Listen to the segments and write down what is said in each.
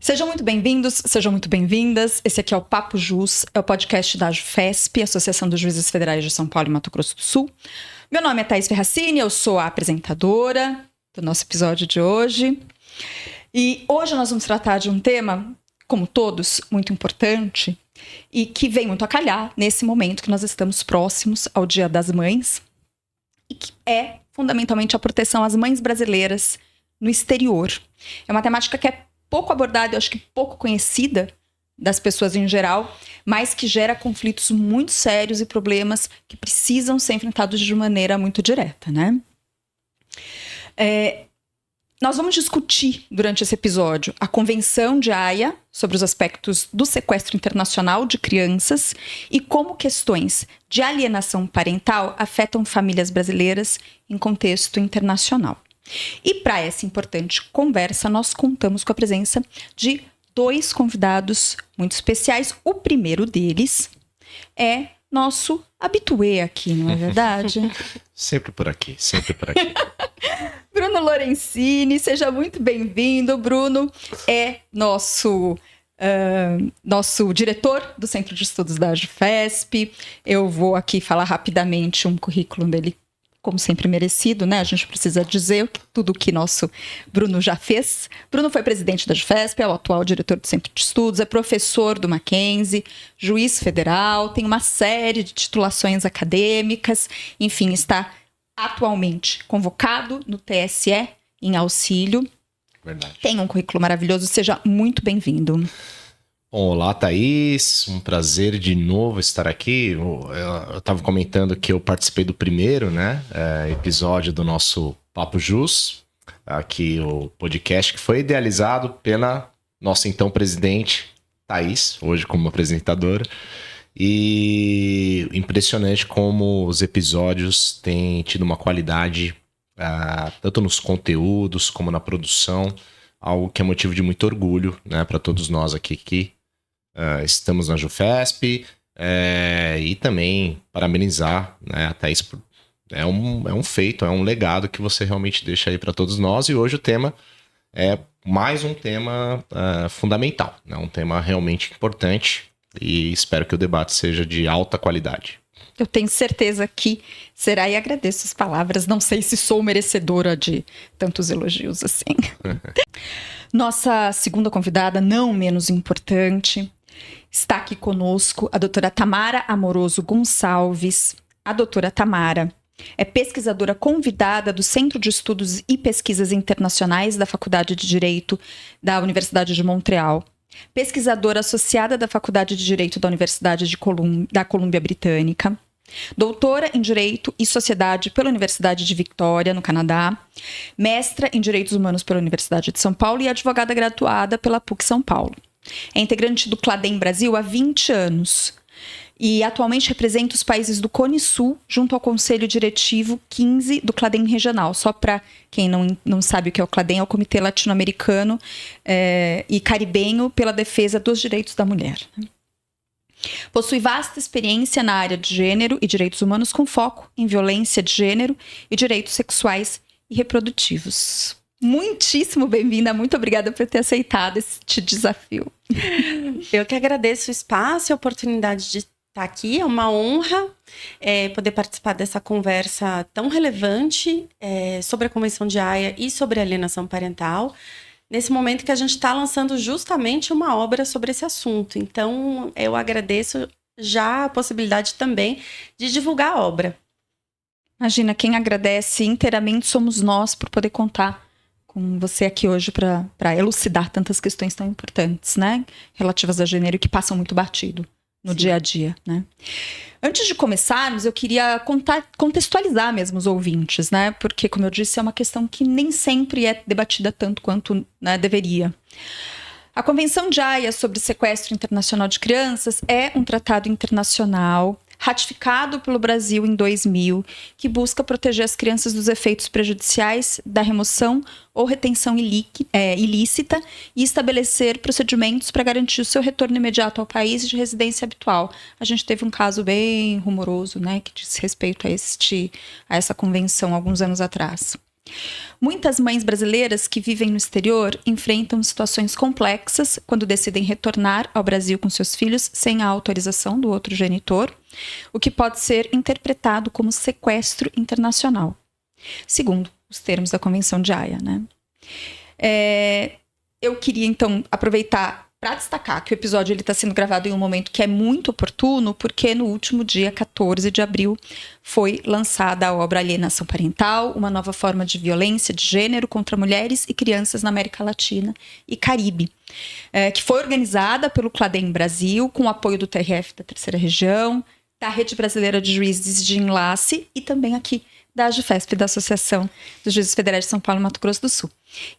Sejam muito bem-vindos, sejam muito bem-vindas. Esse aqui é o Papo Jus, é o podcast da AJUFESP, Associação dos Juízes Federais de São Paulo e Mato Grosso do Sul. Meu nome é Thaís Ferracini, eu sou a apresentadora do nosso episódio de hoje. E hoje nós vamos tratar de um tema, como todos, muito importante e que vem muito a calhar nesse momento que nós estamos próximos ao Dia das Mães e que é fundamentalmente a proteção às mães brasileiras no exterior. É uma temática que é pouco abordada, eu acho que pouco conhecida das pessoas em geral, mas que gera conflitos muito sérios e problemas que precisam ser enfrentados de maneira muito direta, né? Nós vamos discutir durante esse episódio a Convenção de Haia sobre os aspectos do sequestro internacional de crianças e como questões de alienação parental afetam famílias brasileiras em contexto internacional. E para essa importante conversa, nós contamos com a presença de dois convidados muito especiais. O primeiro deles é nosso habitué aqui, não é verdade? Sempre por aqui, sempre por aqui. Bruno Lorenzini, seja muito bem-vindo. Bruno é nosso diretor do Centro de Estudos da AJUFESP. Eu vou aqui falar rapidamente um currículo dele, como sempre merecido, né? A gente precisa dizer tudo o que nosso Bruno já fez. Bruno foi presidente da AJUFESP, é o atual diretor do Centro de Estudos, é professor do Mackenzie, juiz federal, tem uma série de titulações acadêmicas, enfim, está atualmente convocado no TSE em auxílio. Verdade. Tem um currículo maravilhoso, seja muito bem-vindo. Bom, olá, Thaís. Um prazer de novo estar aqui. Eu estava comentando que eu participei do primeiro, episódio do nosso Papo Jus, aqui o podcast que foi idealizado pela nossa então presidente, Thaís, hoje como apresentadora. E impressionante como os episódios têm tido uma qualidade, tanto nos conteúdos como na produção, algo que é motivo de muito orgulho, né, para todos nós aqui que estamos na AJUFESP, e também parabenizar, né, a Thaís. É um feito, é um legado que você realmente deixa aí para todos nós. E hoje o tema é mais um tema fundamental, né, um tema realmente importante. E espero que o debate seja de alta qualidade. Eu tenho certeza que será, e agradeço as palavras. Não sei se sou merecedora de tantos elogios assim. Nossa segunda convidada, não menos importante, está aqui conosco a doutora Tamara Amoroso Gonçalves. A doutora Tamara é pesquisadora convidada do Centro de Estudos e Pesquisas Internacionais da Faculdade de Direito da Universidade de Montreal. Pesquisadora associada da Faculdade de Direito da Universidade da Colômbia Britânica, doutora em Direito e Sociedade pela Universidade de Victoria, no Canadá, mestra em Direitos Humanos pela Universidade de São Paulo e advogada graduada pela PUC São Paulo. É integrante do CLADEM Brasil há 20 anos e atualmente representa os países do Cone Sul junto ao Conselho Diretivo 15 do CLADEM Regional. Só para quem não sabe o que é o CLADEM, é o Comitê Latino-Americano e Caribenho pela Defesa dos Direitos da Mulher. Possui vasta experiência na área de gênero e direitos humanos com foco em violência de gênero e direitos sexuais e reprodutivos. Muitíssimo bem-vinda, muito obrigada por ter aceitado este desafio. Eu que agradeço o espaço e a oportunidade de estar aqui, é uma honra poder participar dessa conversa tão relevante sobre a Convenção de Haia e sobre a alienação parental, nesse momento que a gente está lançando justamente uma obra sobre esse assunto. Então, eu agradeço já a possibilidade também de divulgar a obra. Imagina, quem agradece inteiramente somos nós por poder contar com você aqui hoje para elucidar tantas questões tão importantes, né? Relativas a gênero que passam muito batido no dia a dia, né? Antes de começarmos, eu queria contextualizar mesmo os ouvintes, né? Porque, como eu disse, é uma questão que nem sempre é debatida tanto quanto, né, deveria. A Convenção de Haia sobre Sequestro Internacional de Crianças é um tratado internacional ratificado pelo Brasil em 2000, que busca proteger as crianças dos efeitos prejudiciais da remoção ou retenção ilícita e estabelecer procedimentos para garantir o seu retorno imediato ao país de residência habitual. A gente teve um caso bem rumoroso, né, que diz respeito a essa convenção alguns anos atrás. Muitas mães brasileiras que vivem no exterior enfrentam situações complexas quando decidem retornar ao Brasil com seus filhos sem a autorização do outro genitor, o que pode ser interpretado como sequestro internacional, segundo os termos da Convenção de Haia, né? Eu queria, então, aproveitar para destacar que o episódio está sendo gravado em um momento que é muito oportuno, porque no último dia 14 de abril foi lançada a obra Alienação Parental, uma nova forma de violência de gênero contra mulheres e crianças na América Latina e Caribe, que foi organizada pelo Cladem Brasil, com o apoio do TRF da Terceira Região, da Rede Brasileira de Juízes de Enlace e também aqui da AGFESP, da Associação dos Juízes Federais de São Paulo e Mato Grosso do Sul.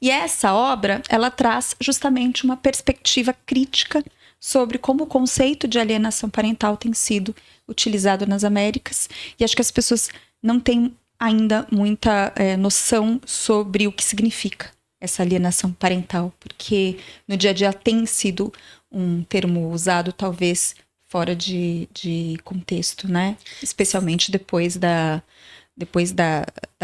E essa obra, ela traz justamente uma perspectiva crítica sobre como o conceito de alienação parental tem sido utilizado nas Américas. E acho que as pessoas não têm ainda muita noção sobre o que significa essa alienação parental, porque no dia a dia tem sido um termo usado talvez fora de contexto, né? Especialmente depois da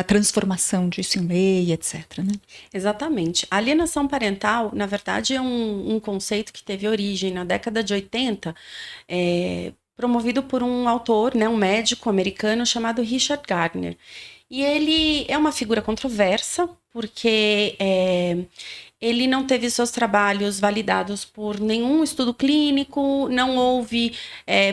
transformação disso em lei, etc. Né? Exatamente. A alienação parental, na verdade, é um conceito que teve origem na década de 80, promovido por um autor, né, um médico americano chamado Richard Gardner. E ele é uma figura controversa, porque ele não teve seus trabalhos validados por nenhum estudo clínico, não houve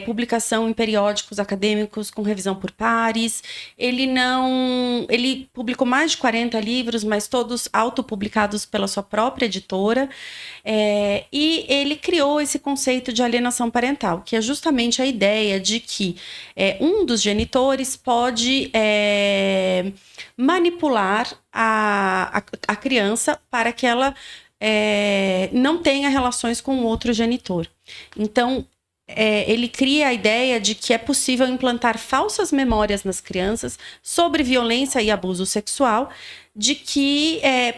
publicação em periódicos acadêmicos com revisão por pares, ele publicou mais de 40 livros, mas todos autopublicados pela sua própria editora, e ele criou esse conceito de alienação parental, que é justamente a ideia de que um dos genitores pode manipular a criança para que ela não tenha relações com o outro genitor. Então, ele cria a ideia de que é possível implantar falsas memórias nas crianças sobre violência e abuso sexual,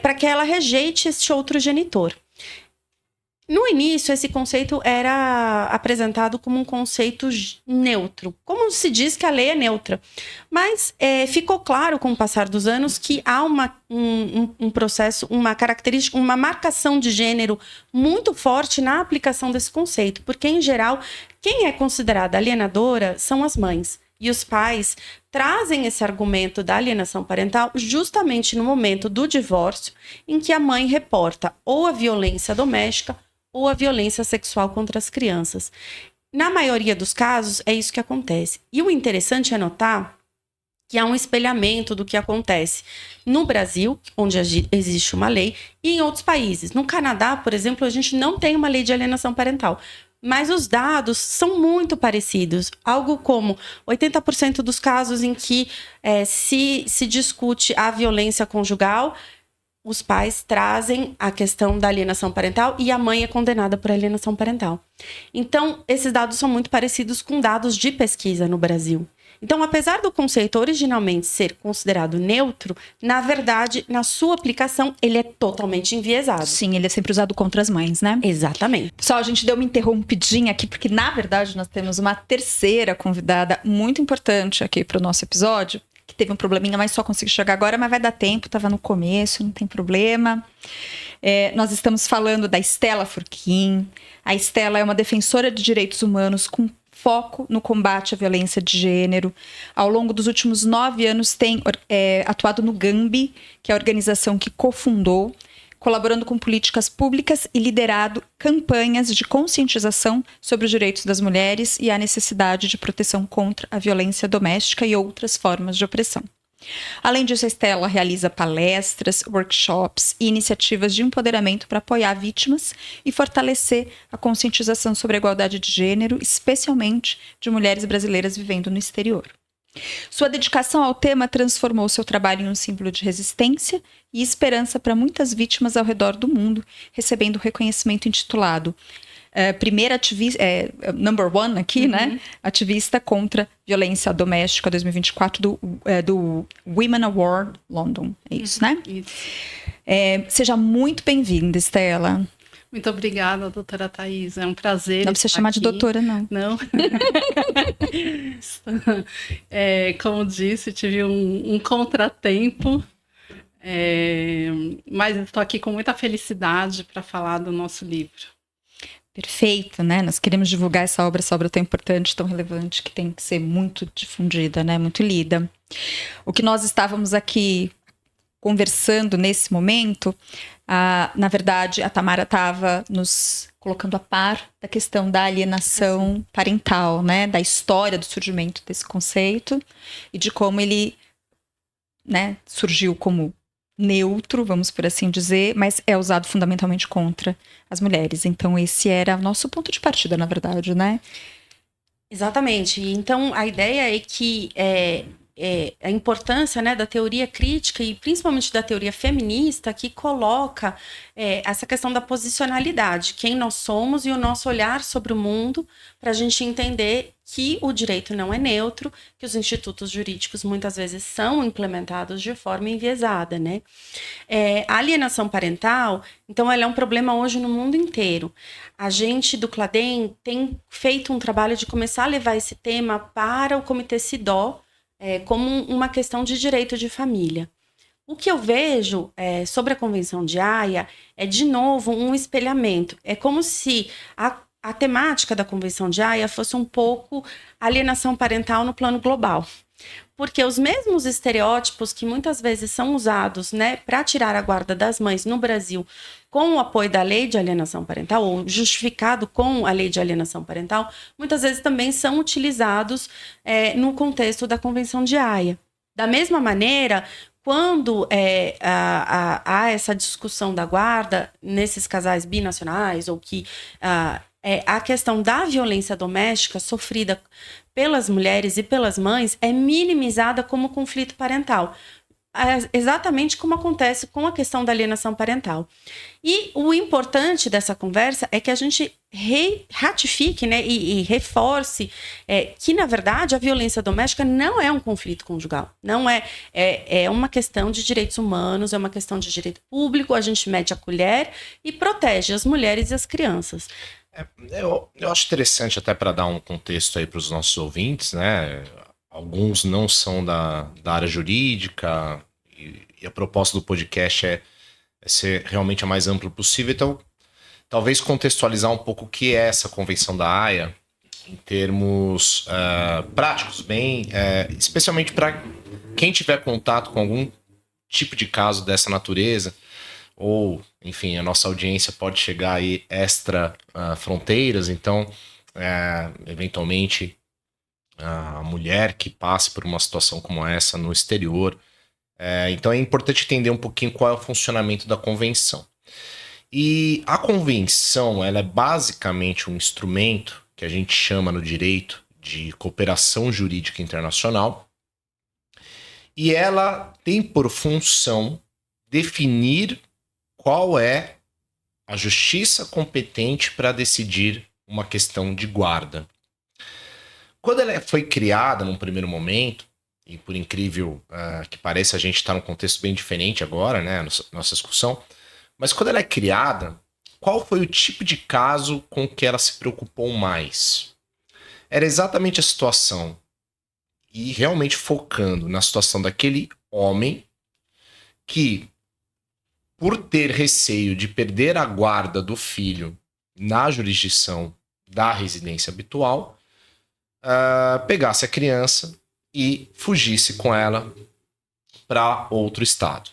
para que ela rejeite este outro genitor. No início, esse conceito era apresentado como um conceito neutro, como se diz que a lei é neutra. Mas ficou claro, com o passar dos anos, que há um processo, uma característica, uma marcação de gênero muito forte na aplicação desse conceito, porque, em geral, quem é considerada alienadora são as mães. E os pais trazem esse argumento da alienação parental justamente no momento do divórcio, em que a mãe reporta ou a violência doméstica ou a violência sexual contra as crianças. Na maioria dos casos, é isso que acontece. E o interessante é notar que há um espelhamento do que acontece no Brasil, onde existe uma lei, e em outros países. No Canadá, por exemplo, a gente não tem uma lei de alienação parental, mas os dados são muito parecidos. Algo como 80% dos casos em que se discute a violência conjugal, os pais trazem a questão da alienação parental e a mãe é condenada por alienação parental. Então, esses dados são muito parecidos com dados de pesquisa no Brasil. Então, apesar do conceito originalmente ser considerado neutro, na verdade, na sua aplicação, ele é totalmente enviesado. Sim, ele é sempre usado contra as mães, né? Exatamente. Pessoal, a gente deu uma interrompidinha aqui, porque, na verdade, nós temos uma terceira convidada muito importante aqui para o nosso episódio, que teve um probleminha, mas só consegui chegar agora, mas vai dar tempo, estava no começo, não tem problema. Nós estamos falando da Stella Furquim. A Stella é uma defensora de direitos humanos com foco no combate à violência de gênero. Ao longo dos últimos 9 anos tem atuado no GAMBI, que é a organização que cofundou, colaborando com políticas públicas e liderado campanhas de conscientização sobre os direitos das mulheres e a necessidade de proteção contra a violência doméstica e outras formas de opressão. Além disso, a Stella realiza palestras, workshops e iniciativas de empoderamento para apoiar vítimas e fortalecer a conscientização sobre a igualdade de gênero, especialmente de mulheres brasileiras vivendo no exterior. Sua dedicação ao tema transformou seu trabalho em um símbolo de resistência e esperança para muitas vítimas ao redor do mundo, recebendo o reconhecimento intitulado primeira ativista, number one aqui, né? Ativista contra violência doméstica 2024 do Women Award London. É isso, né? Isso. Seja muito bem-vinda, Stella. Muito obrigada, doutora Thaís. É um prazer. Não precisa chamar de doutora, não. Não. Como disse, tive um contratempo. Mas estou aqui com muita felicidade para falar do nosso livro. Perfeito, né? Nós queremos divulgar essa obra tão importante, tão relevante, que tem que ser muito difundida, né? Muito lida. O que nós estávamos aqui conversando nesse momento, na verdade, a Tamara estava nos colocando a par da questão da alienação parental, né? Da história do surgimento desse conceito e de como ele, né, surgiu como neutro, vamos por assim dizer, mas é usado fundamentalmente contra as mulheres. Então esse era o nosso ponto de partida, na verdade, né? Exatamente. Então a ideia é que a importância, né, da teoria crítica e principalmente da teoria feminista que coloca essa questão da posicionalidade, quem nós somos e o nosso olhar sobre o mundo, para a gente entender que o direito não é neutro, que os institutos jurídicos muitas vezes são implementados de forma enviesada, né? A alienação parental, então, ela é um problema hoje no mundo inteiro. A gente do CLADEM tem feito um trabalho de começar a levar esse tema para o Comitê CIDO, como uma questão de direito de família. O que eu vejo sobre a Convenção de Haia é, de novo, um espelhamento. É como se a temática da Convenção de Haia fosse um pouco alienação parental no plano global. Porque os mesmos estereótipos que muitas vezes são usados, né, para tirar a guarda das mães no Brasil com o apoio da lei de alienação parental, ou justificado com a lei de alienação parental, muitas vezes também são utilizados no contexto da Convenção de Haia. Da mesma maneira, quando há essa discussão da guarda nesses casais binacionais, ou que a questão da violência doméstica sofrida pelas mulheres e pelas mães é minimizada como conflito parental. Exatamente como acontece com a questão da alienação parental. E o importante dessa conversa é que a gente ratifique, né, e reforce que, na verdade, a violência doméstica não é um conflito conjugal. Não é uma questão de direitos humanos, é uma questão de direito público, a gente mete a colher e protege as mulheres e as crianças. Eu acho interessante, até para dar um contexto aí para os nossos ouvintes, né? Alguns não são da área jurídica e a proposta do podcast é ser realmente a mais ampla possível. Então, talvez contextualizar um pouco o que é essa Convenção da Haia em termos práticos, especialmente para quem tiver contato com algum tipo de caso dessa natureza, ou, enfim, a nossa audiência pode chegar aí extra fronteiras, então, eventualmente, a mulher que passe por uma situação como essa no exterior. Então é importante entender um pouquinho qual é o funcionamento da convenção. E a convenção, ela é basicamente um instrumento que a gente chama no direito de cooperação jurídica internacional, e ela tem por função definir qual é a justiça competente para decidir uma questão de guarda. Quando ela foi criada num primeiro momento, e por incrível que pareça, a gente está num contexto bem diferente agora, né, nossa discussão, mas quando ela é criada, qual foi o tipo de caso com que ela se preocupou mais? Era exatamente a situação, e realmente focando na situação daquele homem que, por ter receio de perder a guarda do filho na jurisdição da residência habitual, pegasse a criança e fugisse com ela para outro estado.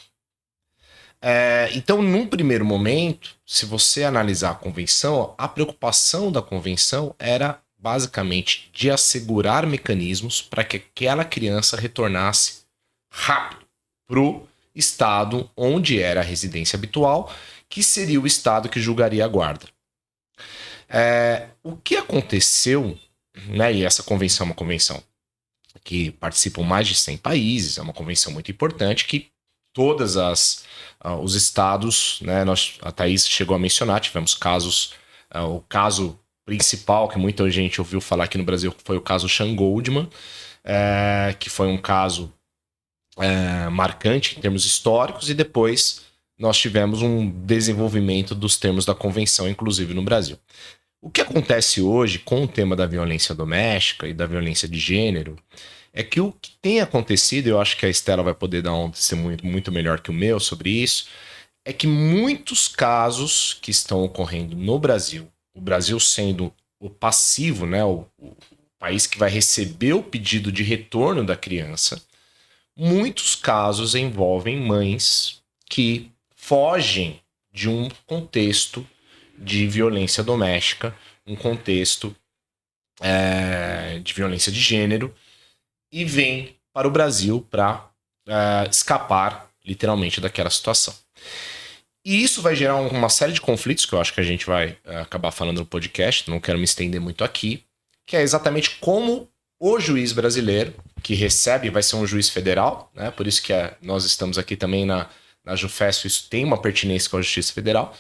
Então, num primeiro momento, se você analisar a convenção, a preocupação da convenção era basicamente de assegurar mecanismos para que aquela criança retornasse rápido para o estado onde era a residência habitual, que seria o estado que julgaria a guarda. O que aconteceu, né, e essa convenção é uma convenção que participam mais de 100 países, é uma convenção muito importante que todas os estados, né, a Thaís chegou a mencionar, tivemos casos, o caso principal que muita gente ouviu falar aqui no Brasil foi o caso Sean Goldman, que foi um caso marcante em termos históricos, e depois nós tivemos um desenvolvimento dos termos da convenção, inclusive no Brasil. O que acontece hoje com o tema da violência doméstica e da violência de gênero é que o que tem acontecido, eu acho que a Estela vai poder dar um testemunho muito melhor que o meu sobre isso, é que muitos casos que estão ocorrendo no Brasil, o Brasil sendo o passivo, né, o país que vai receber o pedido de retorno da criança, muitos casos envolvem mães que fogem de um contexto de violência doméstica, um contexto de violência de gênero, e vêm para o Brasil para escapar, literalmente, daquela situação. E isso vai gerar uma série de conflitos, que eu acho que a gente vai acabar falando no podcast, não quero me estender muito aqui, que é exatamente como o juiz brasileiro, que recebe, vai ser um juiz federal, né? Por isso que nós estamos aqui também na JuFESP, isso tem uma pertinência com a Justiça Federal,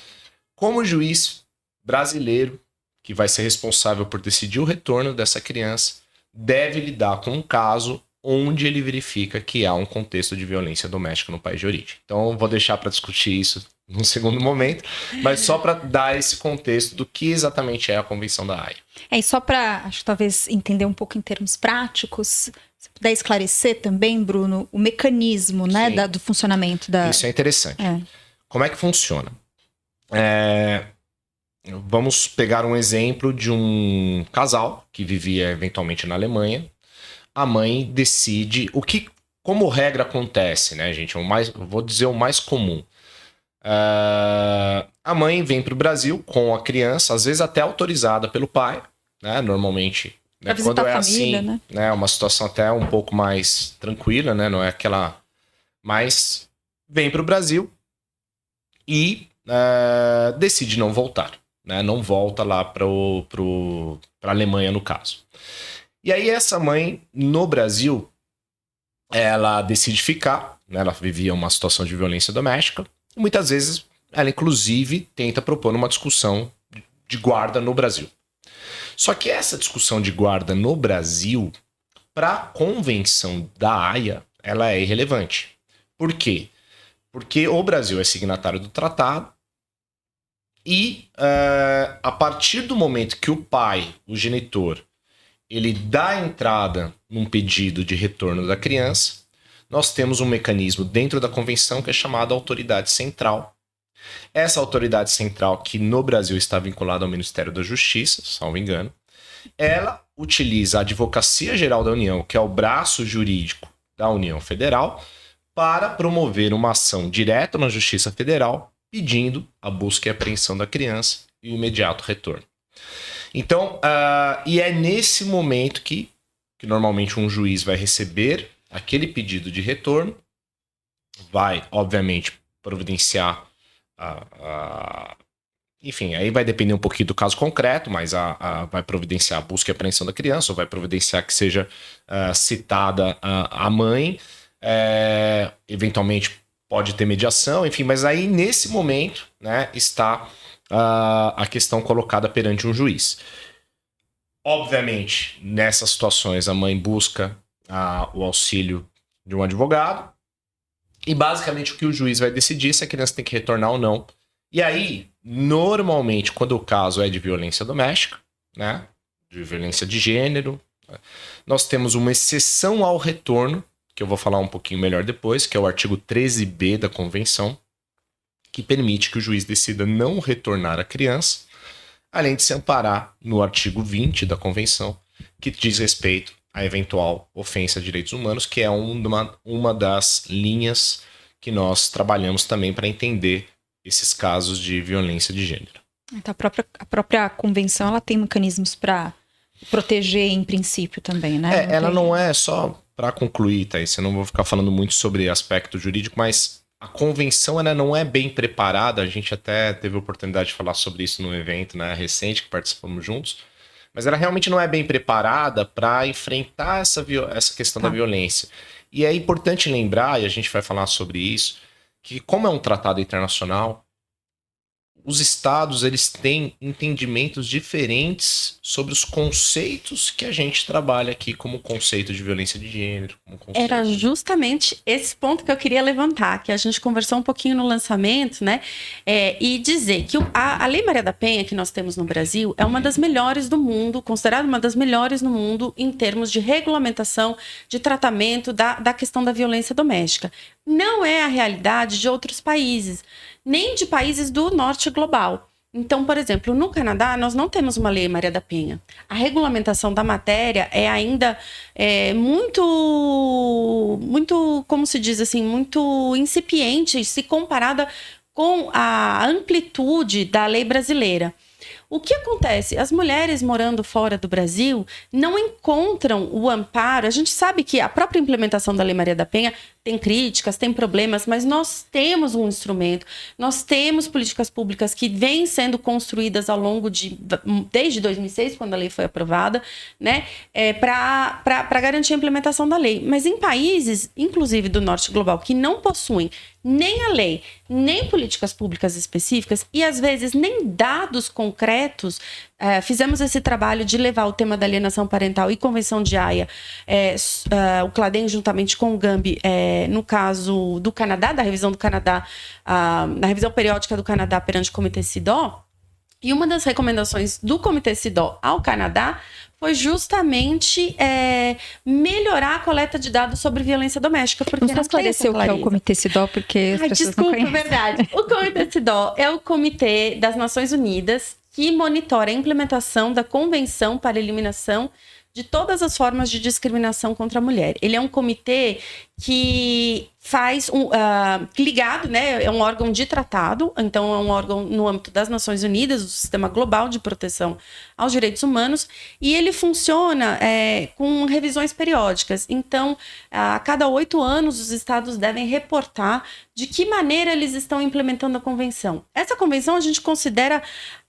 como o juiz brasileiro, que vai ser responsável por decidir o retorno dessa criança, deve lidar com um caso onde ele verifica que há um contexto de violência doméstica no país de origem. Então, vou deixar para discutir isso num segundo momento, mas só para dar esse contexto do que exatamente é a Convenção da Haia. E só para, acho que talvez entender um pouco em termos práticos, se puder esclarecer também, Bruno, o mecanismo, né, do funcionamento da... Isso é interessante. Como é que funciona? Vamos pegar um exemplo de um casal que vivia eventualmente na Alemanha. A mãe decide como regra acontece, né, gente? Vou dizer o mais comum. A mãe vem para o Brasil com a criança, às vezes até autorizada pelo pai, né? Normalmente, né, quando é família, assim, né, uma situação até um pouco mais tranquila, né? Não é aquela. Mas vem para o Brasil e decide não voltar, né? Não volta lá para a Alemanha, no caso. E aí essa mãe, no Brasil, ela decide ficar, né? Ela vivia uma situação de violência doméstica, e muitas vezes ela, inclusive, tenta propor uma discussão de guarda no Brasil. Só que essa discussão de guarda no Brasil, para a Convenção da Haia, ela é irrelevante. Por quê? Porque o Brasil é signatário do tratado e a partir do momento que o pai, o genitor, ele dá entrada num pedido de retorno da criança, nós temos um mecanismo dentro da convenção que é chamado autoridade central. Essa autoridade central, que no Brasil está vinculada ao Ministério da Justiça, salvo engano, ela utiliza a Advocacia Geral da União, que é o braço jurídico da União Federal, para promover uma ação direta na Justiça Federal, pedindo a busca e apreensão da criança e o imediato retorno. Então, e é nesse momento que normalmente um juiz vai receber aquele pedido de retorno, vai, obviamente, providenciar enfim, aí vai depender um pouquinho do caso concreto, mas vai providenciar a busca e apreensão da criança, ou vai providenciar que seja citada a mãe, eventualmente pode ter mediação, enfim, mas aí nesse momento, né, está a questão colocada perante um juiz. Obviamente, nessas situações, a mãe busca o auxílio de um advogado, e basicamente o que o juiz vai decidir se a criança tem que retornar ou não. E aí, normalmente, quando o caso é de violência doméstica, né, de violência de gênero, nós temos uma exceção ao retorno, que eu vou falar um pouquinho melhor depois, que é o artigo 13b da Convenção, que permite que o juiz decida não retornar a criança, além de se amparar no artigo 20 da Convenção, que diz respeito à eventual ofensa a direitos humanos, que é uma das linhas que nós trabalhamos também para entender esses casos de violência de gênero. Então, a própria convenção, ela tem mecanismos para proteger em princípio também, né? Ela não é só para concluir, Thaís, eu não vou ficar falando muito sobre aspecto jurídico, mas a convenção ela não é bem preparada, a gente até teve a oportunidade de falar sobre isso num evento, né, recente que participamos juntos, mas ela realmente não é bem preparada para enfrentar essa questão da violência. E é importante lembrar, e a gente vai falar sobre isso, que como é um tratado internacional, os estados, eles têm entendimentos diferentes sobre os conceitos que a gente trabalha aqui, como conceito de violência de gênero. Como conceito... Era justamente esse ponto que eu queria levantar, que a gente conversou um pouquinho no lançamento, né? E dizer que a Lei Maria da Penha, que nós temos no Brasil, é uma das melhores do mundo, considerada uma das melhores no mundo em termos de regulamentação, de tratamento da questão da violência doméstica. Não é a realidade de outros países, nem de países do norte global. Então, por exemplo, no Canadá, nós não temos uma Lei Maria da Penha. A regulamentação da matéria é ainda muito, como se diz assim, muito incipiente se comparada com a amplitude da lei brasileira. O que acontece? As mulheres morando fora do Brasil não encontram o amparo. A gente sabe que a própria implementação da Lei Maria da Penha tem críticas, tem problemas, mas nós temos um instrumento, nós temos políticas públicas que vêm sendo construídas ao longo desde 2006, quando a lei foi aprovada, né, para garantir a implementação da lei. Mas em países, inclusive do norte global, que não possuem nem a lei, nem políticas públicas específicas e às vezes nem dados concretos, fizemos esse trabalho de levar o tema da alienação parental e Convenção de Haia, o CLADEM juntamente com o GAMBI, no caso do Canadá, da revisão do Canadá, na revisão periódica do Canadá perante o Comitê CEDAW. E uma das recomendações do Comitê CEDAW ao Canadá foi justamente melhorar a coleta de dados sobre violência doméstica. Porque vamos esclarecer o que é o Comitê CEDAW, porque as pessoas não conhecem. Verdade. O Comitê CEDAW é o Comitê das Nações Unidas que monitora a implementação da Convenção para a Eliminação de todas as formas de discriminação contra a mulher. Ele é um comitê que faz ligado, né? É um órgão de tratado, então é um órgão no âmbito das Nações Unidas, do Sistema Global de Proteção aos Direitos Humanos, e ele funciona com revisões periódicas. Então, a cada 8 anos, os estados devem reportar de que maneira eles estão implementando a convenção. Essa convenção a gente considera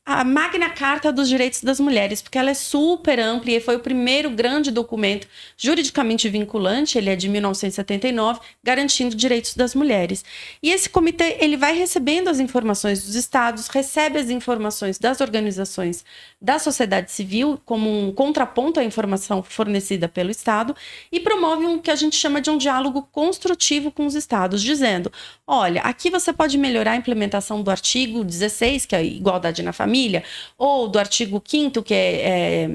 a Magna Carta dos Direitos das Mulheres, porque ela é super ampla e foi o primeiro grande documento juridicamente vinculante, ele é de 1979, garantindo direitos das mulheres. E esse comitê, ele vai recebendo as informações dos estados, recebe as informações das organizações da sociedade civil, como um contraponto à informação fornecida pelo estado, e promove o que a gente chama de um diálogo construtivo com os estados, dizendo, olha, aqui você pode melhorar a implementação do artigo 16, que é a igualdade na família, ou do artigo 5º, que é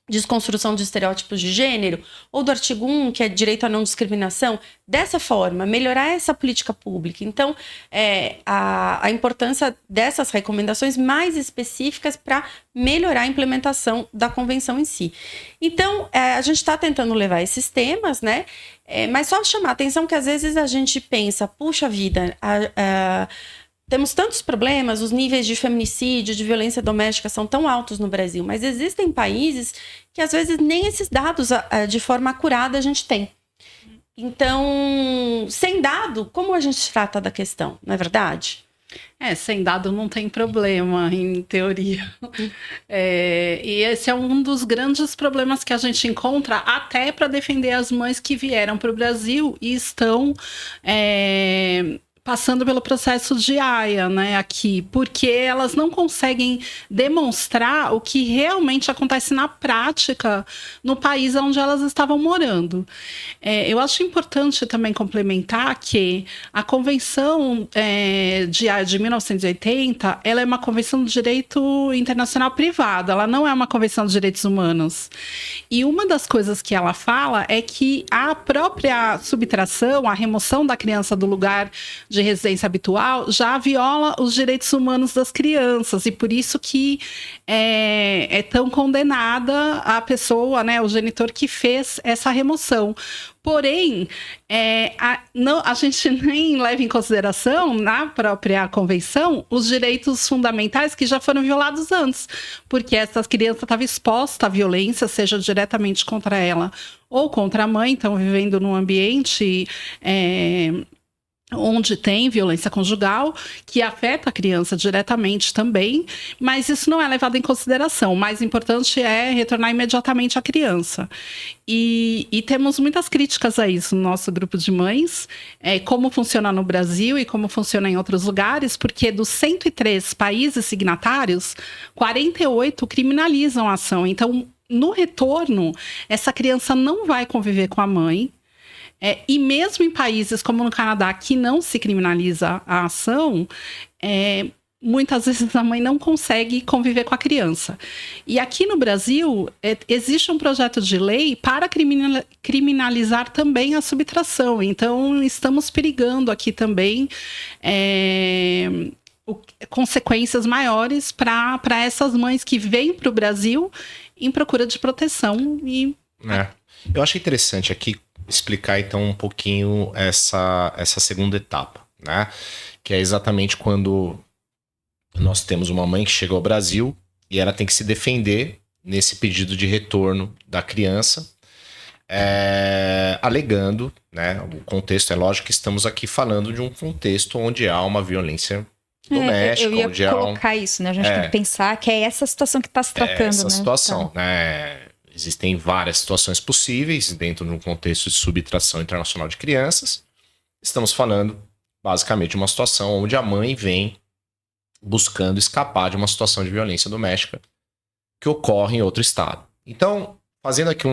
desconstrução de estereótipos de gênero, ou do artigo 1, que é direito à não discriminação, dessa forma, melhorar essa política pública. Então, a importância dessas recomendações mais específicas para melhorar a implementação da convenção em si. Então, a gente está tentando levar esses temas, né? Mas só chamar a atenção que às vezes a gente pensa, puxa vida, temos tantos problemas, os níveis de feminicídio, de violência doméstica são tão altos no Brasil, mas existem países que às vezes nem esses dados de forma acurada a gente tem. Então, sem dado, como a gente trata da questão, não é verdade? Sem dado não tem problema, em teoria. E esse é um dos grandes problemas que a gente encontra até para defender as mães que vieram para o Brasil e estão passando pelo processo de Haia, né, aqui, porque elas não conseguem demonstrar o que realmente acontece na prática no país onde elas estavam morando. Eu acho importante também complementar que a Convenção de Haia de 1980, ela é uma convenção de direito internacional privado, ela não é uma convenção de direitos humanos. E uma das coisas que ela fala é que a própria subtração, a remoção da criança do lugar de residência habitual já viola os direitos humanos das crianças e por isso que é tão condenada a pessoa, né, o genitor que fez essa remoção. Porém, a gente nem leva em consideração, na própria convenção, os direitos fundamentais que já foram violados antes, porque essa criança estava exposta à violência, seja diretamente contra ela ou contra a mãe, então vivendo num ambiente onde tem violência conjugal, que afeta a criança diretamente também, mas isso não é levado em consideração. O mais importante é retornar imediatamente à criança. E temos muitas críticas a isso no nosso grupo de mães, como funciona no Brasil e como funciona em outros lugares, porque dos 103 países signatários, 48 criminalizam a ação. Então, no retorno, essa criança não vai conviver com a mãe. E mesmo em países como no Canadá, que não se criminaliza a ação, muitas vezes a mãe não consegue conviver com a criança. E aqui no Brasil, existe um projeto de lei para criminalizar também a subtração. Então, estamos perigando aqui também consequências maiores para essas mães que vêm para o Brasil em procura de proteção. Eu acho interessante aqui explicar então um pouquinho essa segunda etapa, né? Que é exatamente quando nós temos uma mãe que chega ao Brasil e ela tem que se defender nesse pedido de retorno da criança, alegando, né? O contexto é lógico que estamos aqui falando de um contexto onde há uma violência doméstica. Eu ia colocar isso, né? A gente tem que pensar que é essa situação que está se tratando, essa situação, né? Existem várias situações possíveis dentro de um contexto de subtração internacional de crianças. Estamos falando, basicamente, de uma situação onde a mãe vem buscando escapar de uma situação de violência doméstica que ocorre em outro estado. Então, fazendo aqui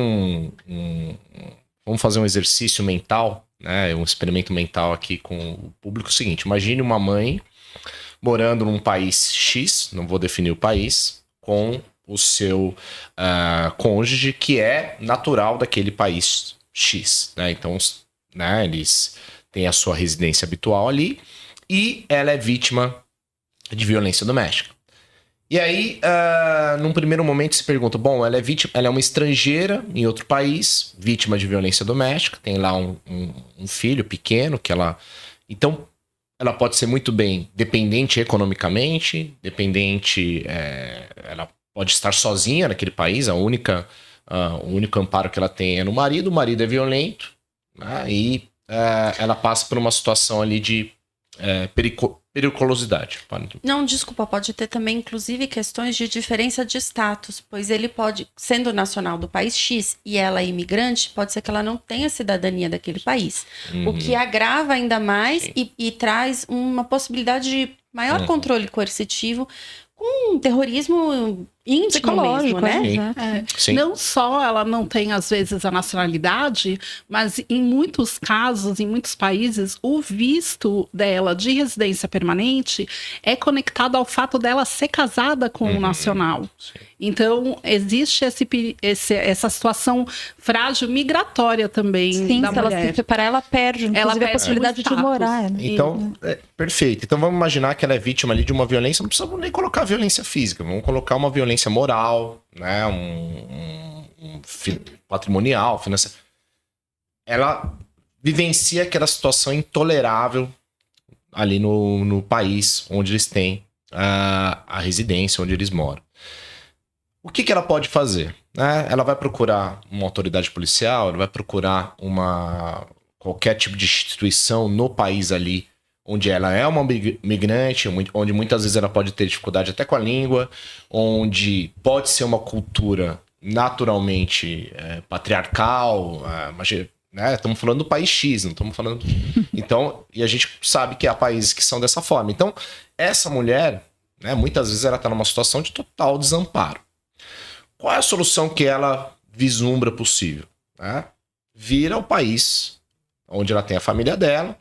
vamos fazer um exercício mental, né? Um experimento mental aqui com o público. O seguinte, imagine uma mãe morando num país X, não vou definir o país, com o seu cônjuge, que é natural daquele país X, né? Então, né, eles têm a sua residência habitual ali e ela é vítima de violência doméstica. E aí, num primeiro momento, se pergunta, bom, ela é uma estrangeira em outro país, vítima de violência doméstica, tem lá um filho pequeno que ela... Então, ela pode ser muito bem dependente economicamente, ela pode estar sozinha naquele país, o único amparo que ela tem é no marido, o marido é violento, né, e ela passa por uma situação ali de periculosidade. Não, desculpa, pode ter também, inclusive, questões de diferença de status, pois ele pode, sendo nacional do país X e ela é imigrante, pode ser que ela não tenha cidadania daquele país, o que agrava ainda mais e traz uma possibilidade de maior controle coercitivo com terrorismo íntimo mesmo, né? Sim. Não só ela não tem, às vezes, a nacionalidade, mas em muitos casos, em muitos países, o visto dela de residência permanente é conectado ao fato dela ser casada com um nacional. Sim. Então, existe essa situação frágil migratória também. Sim, da se ela se separar, ela perde, inclusive, a possibilidade de morar. Né? Então, perfeito. Então, vamos imaginar que ela é vítima ali de uma violência, não precisamos nem colocar violência física, vamos colocar uma violência moral, né, patrimonial, financeira. Ela vivencia aquela situação intolerável ali no país onde eles têm a residência, onde eles moram. O que ela pode fazer? Ela vai procurar uma autoridade policial, ela vai procurar qualquer tipo de instituição no país ali onde ela é uma migrante, onde muitas vezes ela pode ter dificuldade até com a língua, onde pode ser uma cultura naturalmente patriarcal, né? Estamos falando do país X, não estamos falando... Então, e a gente sabe que há países que são dessa forma. Então, essa mulher, né, muitas vezes ela está numa situação de total desamparo. Qual é a solução que ela vislumbra possível? Né? Vir ao país onde ela tem a família dela,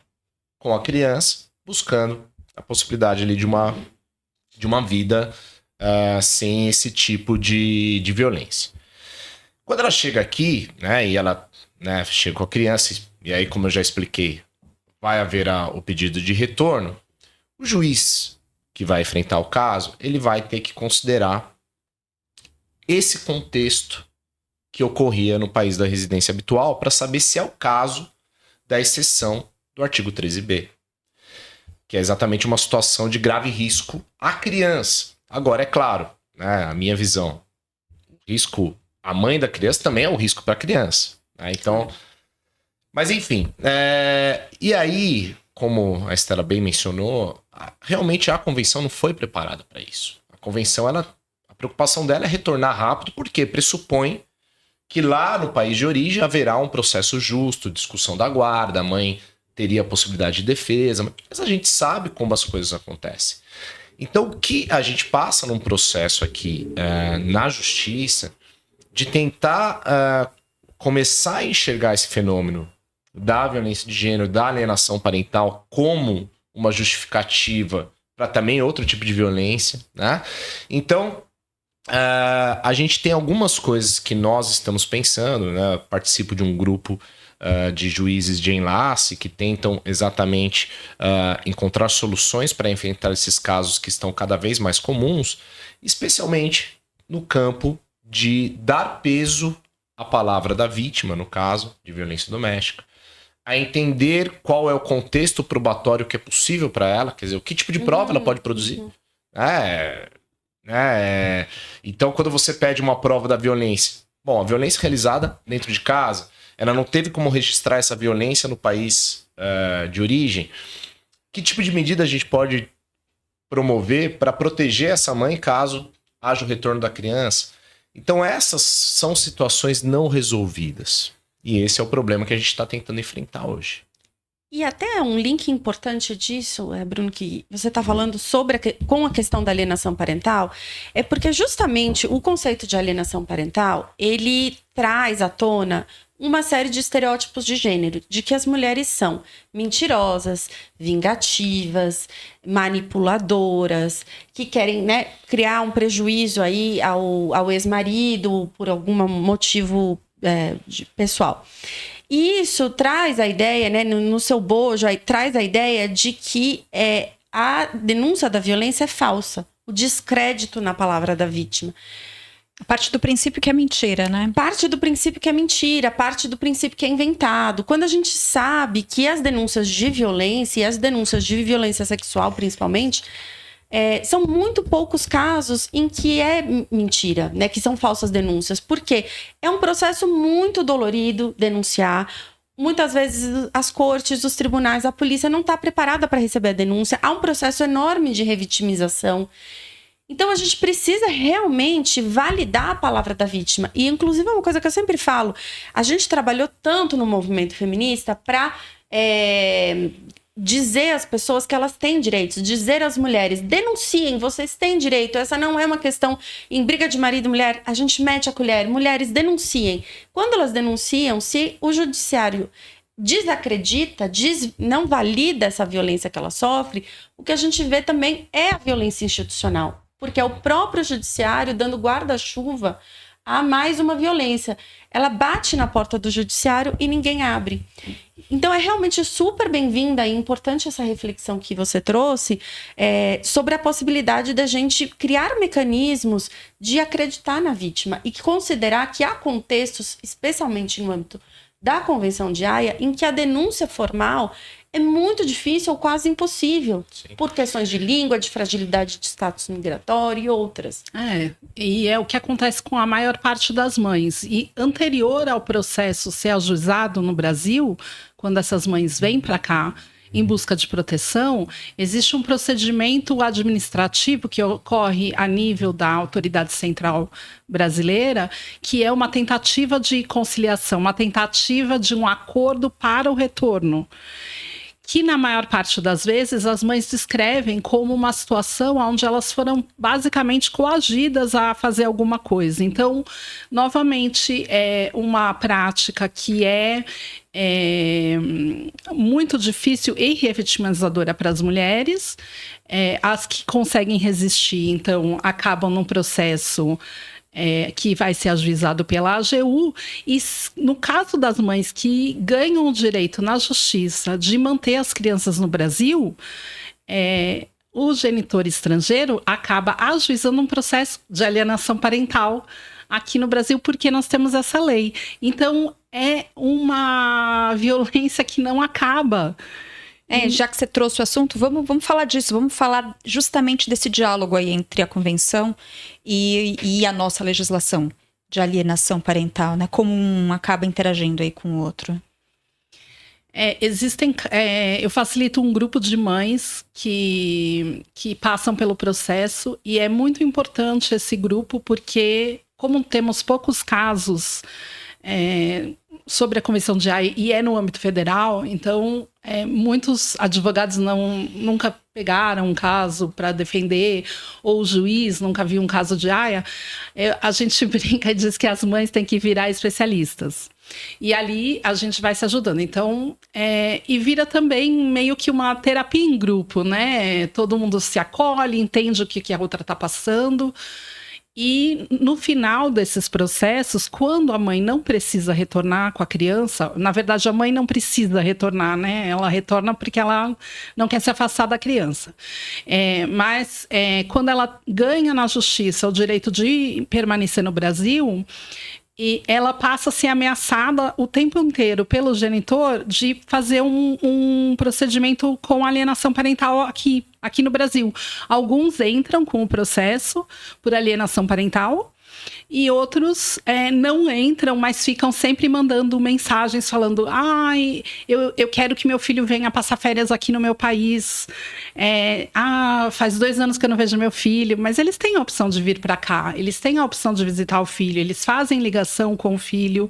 com a criança, buscando a possibilidade ali de uma vida sem esse tipo de violência. Quando ela chega aqui, né, e ela, né, chega com a criança, e aí, como eu já expliquei, vai haver o pedido de retorno, o juiz que vai enfrentar o caso, ele vai ter que considerar esse contexto que ocorria no país da residência habitual para saber se é o caso da exceção do artigo 13b, que é exatamente uma situação de grave risco à criança. Agora, é claro, né, a minha visão, o risco, a mãe da criança também é um risco para a criança. Né? Então, mas enfim, e aí, como a Estela bem mencionou, realmente a convenção não foi preparada para isso. A convenção, a preocupação dela é retornar rápido, porque pressupõe que lá no país de origem haverá um processo justo, discussão da guarda, a mãe teria a possibilidade de defesa, mas a gente sabe como as coisas acontecem. Então, o que a gente passa num processo aqui na justiça de tentar começar a enxergar esse fenômeno da violência de gênero, da alienação parental como uma justificativa para também outro tipo de violência, né? Então, a gente tem algumas coisas que nós estamos pensando, né? Eu participo de um grupo de juízes de enlace que tentam exatamente encontrar soluções para enfrentar esses casos que estão cada vez mais comuns, especialmente no campo de dar peso à palavra da vítima, no caso de violência doméstica, a entender qual é o contexto probatório que é possível para ela, quer dizer, o que tipo de prova ela pode produzir. Então, quando você pede uma prova da violência, bom, a violência realizada dentro de casa, ela não teve como registrar essa violência no país de origem. Que tipo de medida a gente pode promover para proteger essa mãe caso haja o retorno da criança? Então, essas são situações não resolvidas. E esse é o problema que a gente está tentando enfrentar hoje. E até um link importante disso, Bruno, que você está falando com a questão da alienação parental, é porque justamente o conceito de alienação parental, ele traz à tona uma série de estereótipos de gênero, de que as mulheres são mentirosas, vingativas, manipuladoras, que querem, né, criar um prejuízo aí ao ex-marido por algum motivo pessoal. E isso traz a ideia, né, no seu bojo, traz a ideia de que a denúncia da violência é falsa, o descrédito na palavra da vítima. Parte do princípio que é mentira, né? Parte do princípio que é mentira, parte do princípio que é inventado. Quando a gente sabe que as denúncias de violência e as denúncias de violência sexual, principalmente, são muito poucos casos em que é mentira, né? Que são falsas denúncias. Porque é um processo muito dolorido denunciar. Muitas vezes as cortes, os tribunais, a polícia não está preparada para receber a denúncia. Há um processo enorme de revitimização. Então, a gente precisa realmente validar a palavra da vítima. E, inclusive, é uma coisa que eu sempre falo. A gente trabalhou tanto no movimento feminista para dizer às pessoas que elas têm direitos. Dizer às mulheres, denunciem, vocês têm direito. Essa não é uma questão em briga de marido e mulher. A gente mete a colher. Mulheres, denunciem. Quando elas denunciam, se o judiciário desacredita, não valida essa violência que ela sofre, o que a gente vê também é a violência institucional. Porque é o próprio judiciário dando guarda-chuva a mais uma violência. Ela bate na porta do judiciário e ninguém abre. Então, é realmente super bem-vinda e importante essa reflexão que você trouxe sobre a possibilidade da gente criar mecanismos de acreditar na vítima e considerar que há contextos, especialmente no âmbito da Convenção de Haia, em que a denúncia formal é muito difícil ou quase impossível. Sim. Por questões de língua, de fragilidade de status migratório e outras. E é o que acontece com a maior parte das mães. E anterior ao processo ser ajuizado no Brasil, quando essas mães vêm para cá em busca de proteção, existe um procedimento administrativo que ocorre a nível da Autoridade Central Brasileira, que é uma tentativa de conciliação, uma tentativa de um acordo para o retorno, que na maior parte das vezes as mães descrevem como uma situação onde elas foram basicamente coagidas a fazer alguma coisa. Então, novamente, é uma prática que é muito difícil e revitimizadora para as mulheres. As que conseguem resistir, então, acabam num processo que vai ser ajuizado pela AGU, e no caso das mães que ganham o direito na justiça de manter as crianças no Brasil, o genitor estrangeiro acaba ajuizando um processo de alienação parental aqui no Brasil, porque nós temos essa lei. Então, é uma violência que não acaba. Já que você trouxe o assunto, vamos falar disso, vamos falar justamente desse diálogo aí entre a Convenção e a nossa legislação de alienação parental, né? Como um acaba interagindo aí com o outro. Eu facilito um grupo de mães que passam pelo processo, e é muito importante esse grupo porque, como temos poucos casos sobre a Convenção de Haia e é no âmbito federal, então muitos advogados nunca pegaram um caso para defender, ou o juiz nunca viu um caso de Haia. A gente brinca e diz que as mães têm que virar especialistas. E ali a gente vai se ajudando. Então, e vira também meio que uma terapia em grupo, né? Todo mundo se acolhe, entende o que a outra está passando. E no final desses processos, quando a mãe não precisa retornar com a criança, na verdade a mãe não precisa retornar, né? Ela retorna porque ela não quer se afastar da criança. Mas quando ela ganha na justiça o direito de permanecer no Brasil, e ela passa a ser ameaçada o tempo inteiro pelo genitor de fazer um procedimento com alienação parental aqui no Brasil. Alguns entram com o processo por alienação parental e outros não entram, mas ficam sempre mandando mensagens falando: eu quero que meu filho venha passar férias aqui no meu país. Faz 2 anos que eu não vejo meu filho. Mas eles têm a opção de vir para cá, eles têm a opção de visitar o filho, eles fazem ligação com o filho,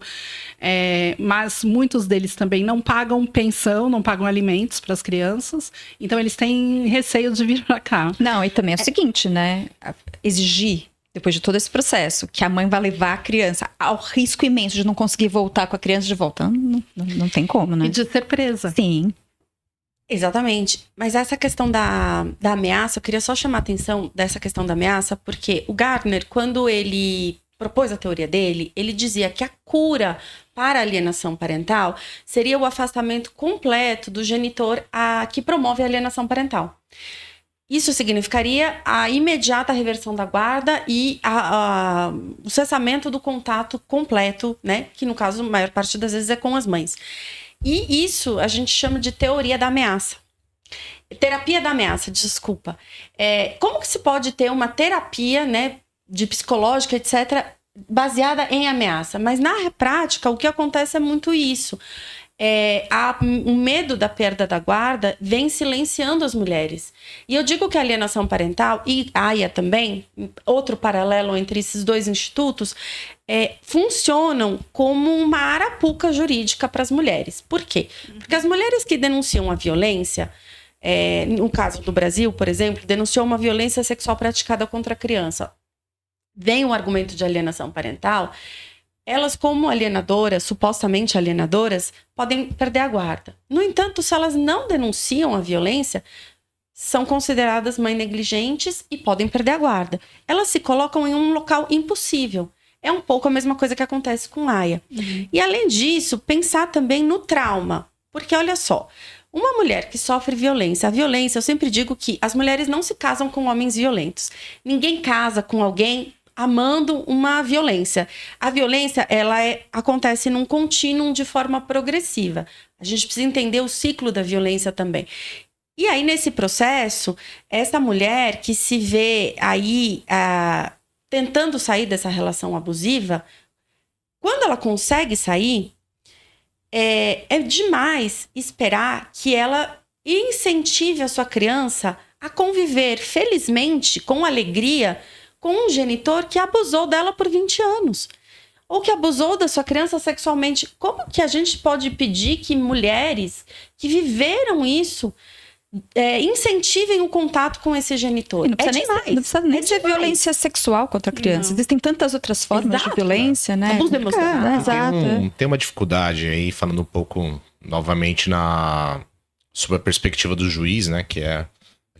mas muitos deles também não pagam pensão, não pagam alimentos para as crianças, então eles têm receio de vir para cá. Não, e também é o seguinte, né? Exigir, depois de todo esse processo, que a mãe vai levar a criança ao risco imenso de não conseguir voltar com a criança de volta. Não tem como, né? E de ser presa. Sim. Exatamente. Mas essa questão da ameaça, eu queria só chamar a atenção dessa questão da ameaça, porque o Gardner, quando ele propôs a teoria dele, ele dizia que a cura para a alienação parental seria o afastamento completo do genitor que promove a alienação parental. Isso significaria a imediata reversão da guarda e o cessamento do contato completo, né? Que no caso, a maior parte das vezes é com as mães. E isso a gente chama de teoria da ameaça. Terapia da ameaça, desculpa. Como que se pode ter uma terapia, né, de psicológica, etc., baseada em ameaça? Mas na prática, o que acontece é muito isso. O medo da perda da guarda vem silenciando as mulheres. E eu digo que a alienação parental e a AIA também, outro paralelo entre esses dois institutos, funcionam como uma arapuca jurídica para as mulheres. Por quê? Porque as mulheres que denunciam a violência, no caso do Brasil, por exemplo, denunciou uma violência sexual praticada contra a criança. Vem o argumento de alienação parental. Elas, como alienadoras, supostamente alienadoras, podem perder a guarda. No entanto, se elas não denunciam a violência, são consideradas mães negligentes e podem perder a guarda. Elas se colocam em um local impossível. É um pouco a mesma coisa que acontece com AIA. Uhum. E, além disso, pensar também no trauma. Porque, olha só, uma mulher que sofre violência, a violência, eu sempre digo que as mulheres não se casam com homens violentos. Ninguém casa com alguém amando uma violência. A violência, acontece num contínuo de forma progressiva. A gente precisa entender o ciclo da violência também. E aí, nesse processo, essa mulher que se vê aí tentando sair dessa relação abusiva, quando ela consegue sair, é demais esperar que ela incentive a sua criança a conviver felizmente, com alegria, com um genitor que abusou dela por 20 anos. Ou que abusou da sua criança sexualmente. Como que a gente pode pedir que mulheres que viveram isso incentivem o contato com esse genitor? Não precisa nem ser violência sexual contra a criança. Não. Existem tantas outras formas de violência, né? Abuso emocional. Exato. Tem uma dificuldade aí, falando um pouco novamente sobre a perspectiva do juiz, né? Que é a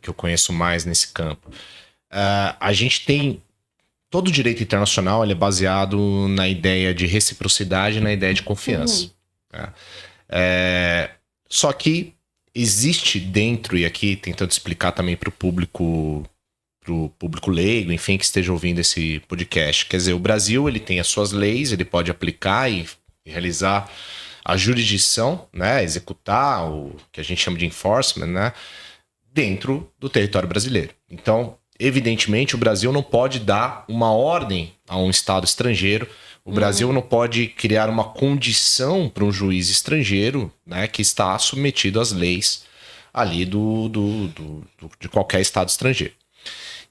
que eu conheço mais nesse campo. A gente tem... Todo o direito internacional ele é baseado na ideia de reciprocidade e na ideia de confiança. Só que existe dentro, e aqui tentando explicar também para o público leigo, enfim, que esteja ouvindo esse podcast. Quer dizer, o Brasil ele tem as suas leis, ele pode aplicar e realizar a jurisdição, né, executar o que a gente chama de enforcement, né, dentro do território brasileiro. Então, evidentemente, o Brasil não pode dar uma ordem a um Estado estrangeiro O Brasil não pode criar uma condição para um juiz estrangeiro, né, que está submetido às leis ali de qualquer estado estrangeiro.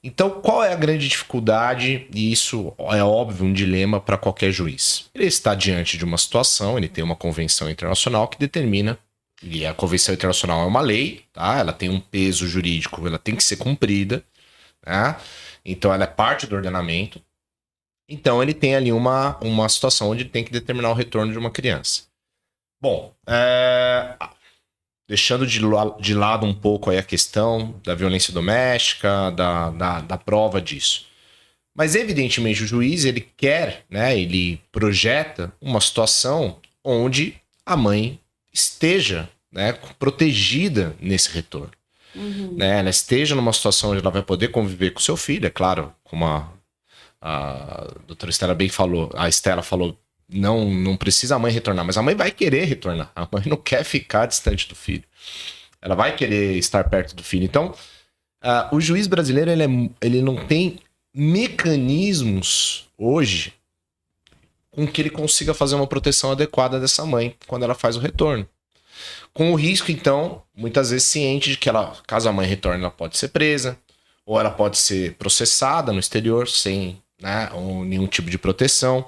Então, qual é a grande dificuldade? E isso é óbvio um dilema para qualquer juiz. Ele está diante de uma situação, ele tem uma convenção internacional que determina, e a convenção internacional é uma lei, tá? Ela tem um peso jurídico, ela tem que ser cumprida, né? Então ela é parte do ordenamento. Então ele tem ali uma situação onde ele tem que determinar o retorno de uma criança. Bom, deixando de lado um pouco aí a questão da violência doméstica, da prova disso. Mas evidentemente o juiz, ele quer, né, ele projeta uma situação onde a mãe esteja, né, protegida nesse retorno. Né, ela esteja numa situação onde ela vai poder conviver com seu filho, é claro, como a doutora Estela bem falou, a Estela falou, não precisa a mãe retornar, mas a mãe vai querer retornar, a mãe não quer ficar distante do filho, ela vai querer estar perto do filho. Então, o juiz brasileiro, ele não tem mecanismos hoje com que ele consiga fazer uma proteção adequada dessa mãe quando ela faz o retorno. Com o risco, então, muitas vezes ciente de que caso a mãe retorne, ela pode ser presa, ou ela pode ser processada no exterior sem, né, nenhum tipo de proteção.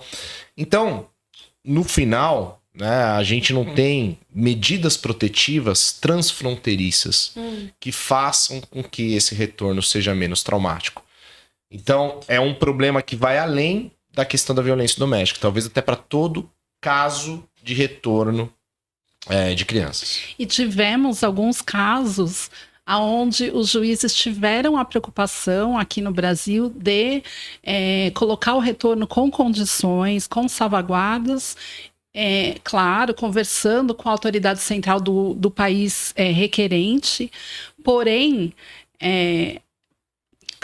Então, no final, né, a gente não tem medidas protetivas transfronteiriças que façam com que esse retorno seja menos traumático. Então, é um problema que vai além da questão da violência doméstica, talvez até para todo caso de retorno de crianças. E tivemos alguns casos onde os juízes tiveram a preocupação aqui no Brasil de colocar o retorno com condições, com salvaguardas, claro, conversando com a autoridade central do país requerente, porém,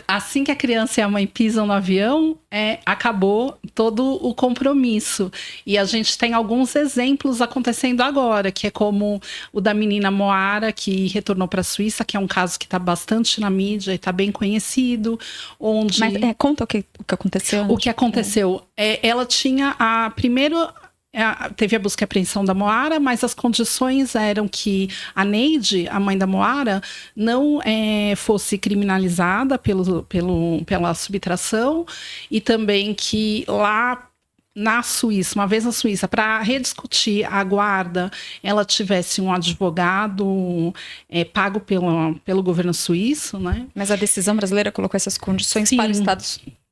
assim que a criança e a mãe pisam no avião, acabou todo o compromisso. E a gente tem alguns exemplos acontecendo agora, que é como o da menina Moara, que retornou para a Suíça, que é um caso que está bastante na mídia e está bem conhecido. Onde... Mas conta o que aconteceu. O que aconteceu? Ela tinha teve a busca e apreensão da Moara, mas as condições eram que a Neide, a mãe da Moara, não fosse criminalizada pela subtração, e também que lá na Suíça, uma vez na Suíça, para rediscutir a guarda, ela tivesse um advogado pago pelo governo suíço, né? Mas a decisão brasileira colocou essas condições para os Estados Unidos.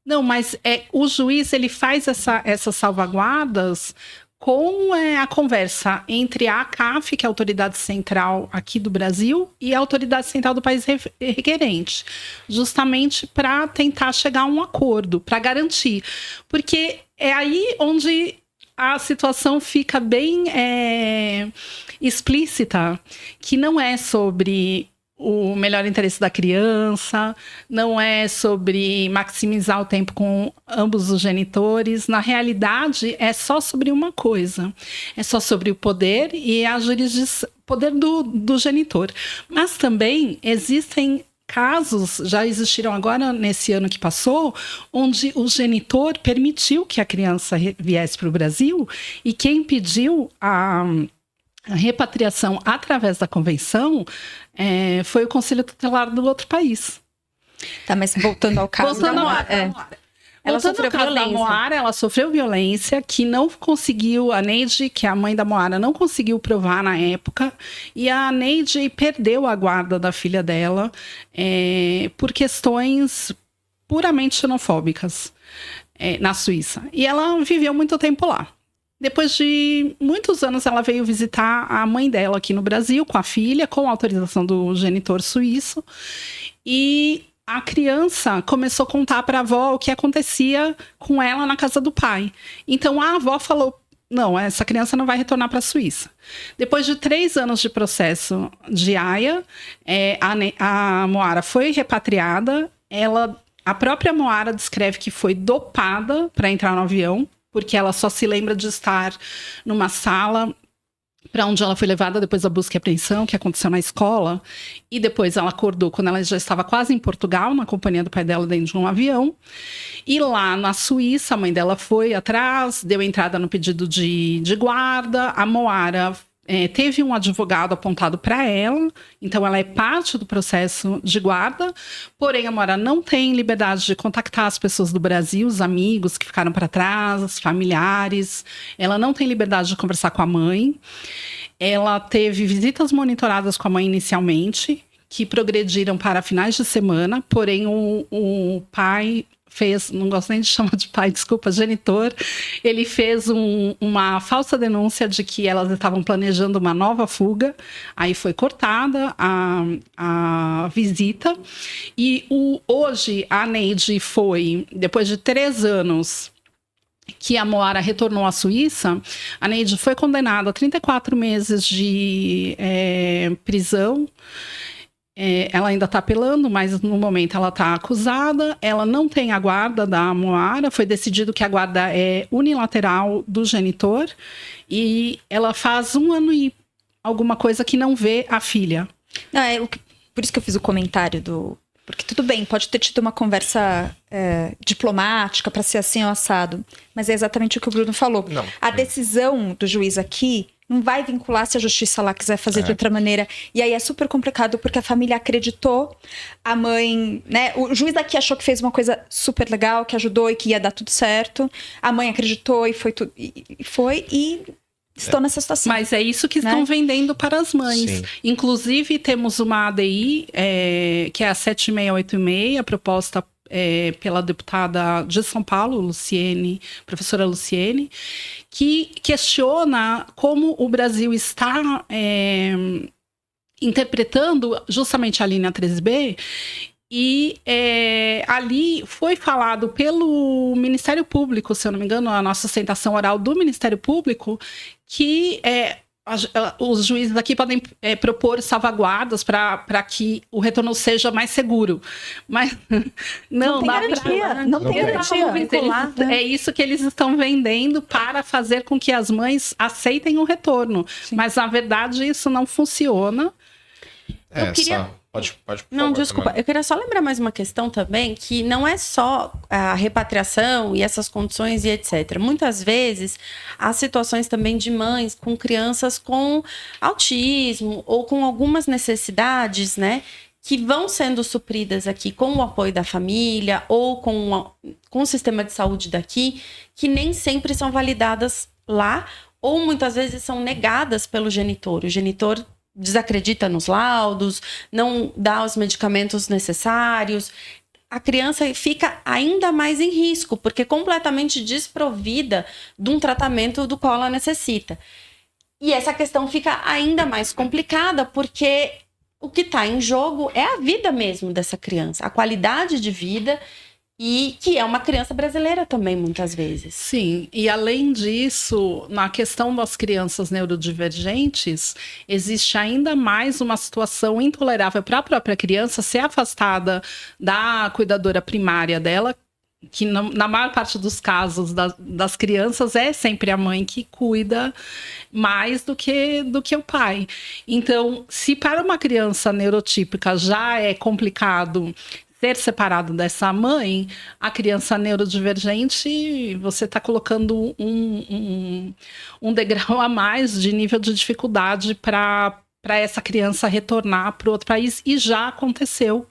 Não, mas o juiz, ele faz essas salvaguardas com a conversa entre a ACAF, que é a autoridade central aqui do Brasil, e a autoridade central do país requerente, justamente para tentar chegar a um acordo, para garantir. Porque é aí onde a situação fica bem explícita, que não é sobre o melhor interesse da criança, não é sobre maximizar o tempo com ambos os genitores. Na realidade, é só sobre uma coisa. É só sobre o poder e a jurisdição, poder do genitor. Mas também existem casos, já existiram agora nesse ano que passou, onde o genitor permitiu que a criança viesse para o Brasil, e quem pediu a repatriação através da convenção foi o Conselho Tutelar do outro país. Tá, mas voltando ao caso da Moara. Ela sofreu violência. Da Moara, ela sofreu violência que não conseguiu, a Neide, que é a mãe da Moara, não conseguiu provar na época, e a Neide perdeu a guarda da filha dela por questões puramente xenofóbicas na Suíça. E ela viveu muito tempo lá. Depois de muitos anos, ela veio visitar a mãe dela aqui no Brasil, com a filha, com autorização do genitor suíço. E a criança começou a contar para a avó o que acontecia com ela na casa do pai. Então, a avó falou, não, essa criança não vai retornar para a Suíça. Depois de 3 anos de processo de Haia, a Moara foi repatriada. A própria Moara descreve que foi dopada para entrar no avião, porque ela só se lembra de estar numa sala para onde ela foi levada depois da busca e apreensão, que aconteceu na escola. E depois ela acordou quando ela já estava quase em Portugal, na companhia do pai dela dentro de um avião. E lá na Suíça, a mãe dela foi atrás, deu entrada no pedido de guarda. A Moara teve um advogado apontado para ela, então ela é parte do processo de guarda, porém a Moara não tem liberdade de contactar as pessoas do Brasil, os amigos que ficaram para trás, os familiares, ela não tem liberdade de conversar com a mãe. Ela teve visitas monitoradas com a mãe inicialmente, que progrediram para finais de semana, porém o pai fez, não gosto nem de chamar de pai, desculpa, genitor, ele fez uma falsa denúncia de que elas estavam planejando uma nova fuga, aí foi cortada a visita, e hoje a Neide foi, depois de 3 anos que a Moara retornou à Suíça, a Neide foi condenada a 34 meses de prisão. Ela ainda está apelando, mas no momento ela está acusada. Ela não tem a guarda da Moara. Foi decidido que a guarda é unilateral do genitor. E ela faz 1 ano e alguma coisa que não vê a filha. Não, por isso que eu fiz o comentário do... Porque tudo bem, pode ter tido uma conversa diplomática para ser assim ou assado. Mas é exatamente o que o Bruno falou. Não. A decisão do juiz aqui não vai vincular se a justiça lá quiser fazer de outra maneira. E aí é super complicado porque a família acreditou, a mãe, né? O juiz aqui achou que fez uma coisa super legal, que ajudou e que ia dar tudo certo. A mãe acreditou e foi e estão nessa situação. Mas é isso que estão vendendo para as mães. Sim. Inclusive, temos uma ADI, que é a 7686, proposta pela deputada de São Paulo, Luciene, professora Luciene, que questiona como o Brasil está interpretando justamente a linha 13B. E ali foi falado pelo Ministério Público, se eu não me engano, a nossa sustentação oral do Ministério Público, que os juízes aqui podem propor salvaguardas para que o retorno seja mais seguro. Mas não tem garantia. Não tem garantia. É isso que eles estão vendendo para fazer com que as mães aceitem o retorno. Sim. Mas, na verdade, isso não funciona. Eu queria... Pode, não, desculpa. Eu queria só lembrar mais uma questão também, que não é só a repatriação e essas condições e etc. Muitas vezes, há situações também de mães com crianças com autismo ou com algumas necessidades, né? Que vão sendo supridas aqui com o apoio da família ou com o sistema de saúde daqui, que nem sempre são validadas lá ou muitas vezes são negadas pelo genitor. O genitor desacredita nos laudos, não dá os medicamentos necessários. A criança fica ainda mais em risco, porque é completamente desprovida de um tratamento do qual ela necessita. E essa questão fica ainda mais complicada, porque o que está em jogo é a vida mesmo dessa criança, a qualidade de vida, e que é uma criança brasileira também, muitas vezes. Sim, e além disso, na questão das crianças neurodivergentes, existe ainda mais uma situação intolerável para a própria criança ser afastada da cuidadora primária dela, que na maior parte dos casos das crianças é sempre a mãe que cuida mais do que o pai. Então, se para uma criança neurotípica já é complicado ser separado dessa mãe, a criança neurodivergente, você está colocando um degrau a mais de nível de dificuldade para essa criança retornar para o outro país, e já aconteceu.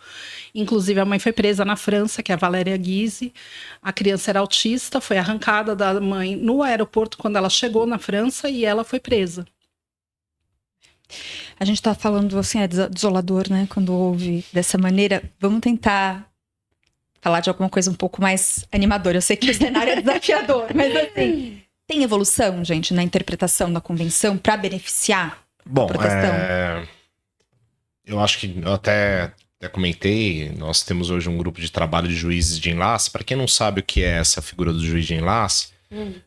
Inclusive, a mãe foi presa na França, que é a Valéria Guise. A criança era autista, foi arrancada da mãe no aeroporto quando ela chegou na França e ela foi presa. A gente tá falando assim, é desolador, né? Quando ouve dessa maneira. Vamos tentar falar de alguma coisa um pouco mais animadora. Eu sei que o cenário é desafiador, mas assim, tem evolução, gente, na interpretação da convenção para beneficiar a proteção? Eu acho que eu até comentei, nós temos hoje um grupo de trabalho de juízes de enlace. Para quem não sabe o que é essa figura do juiz de enlace,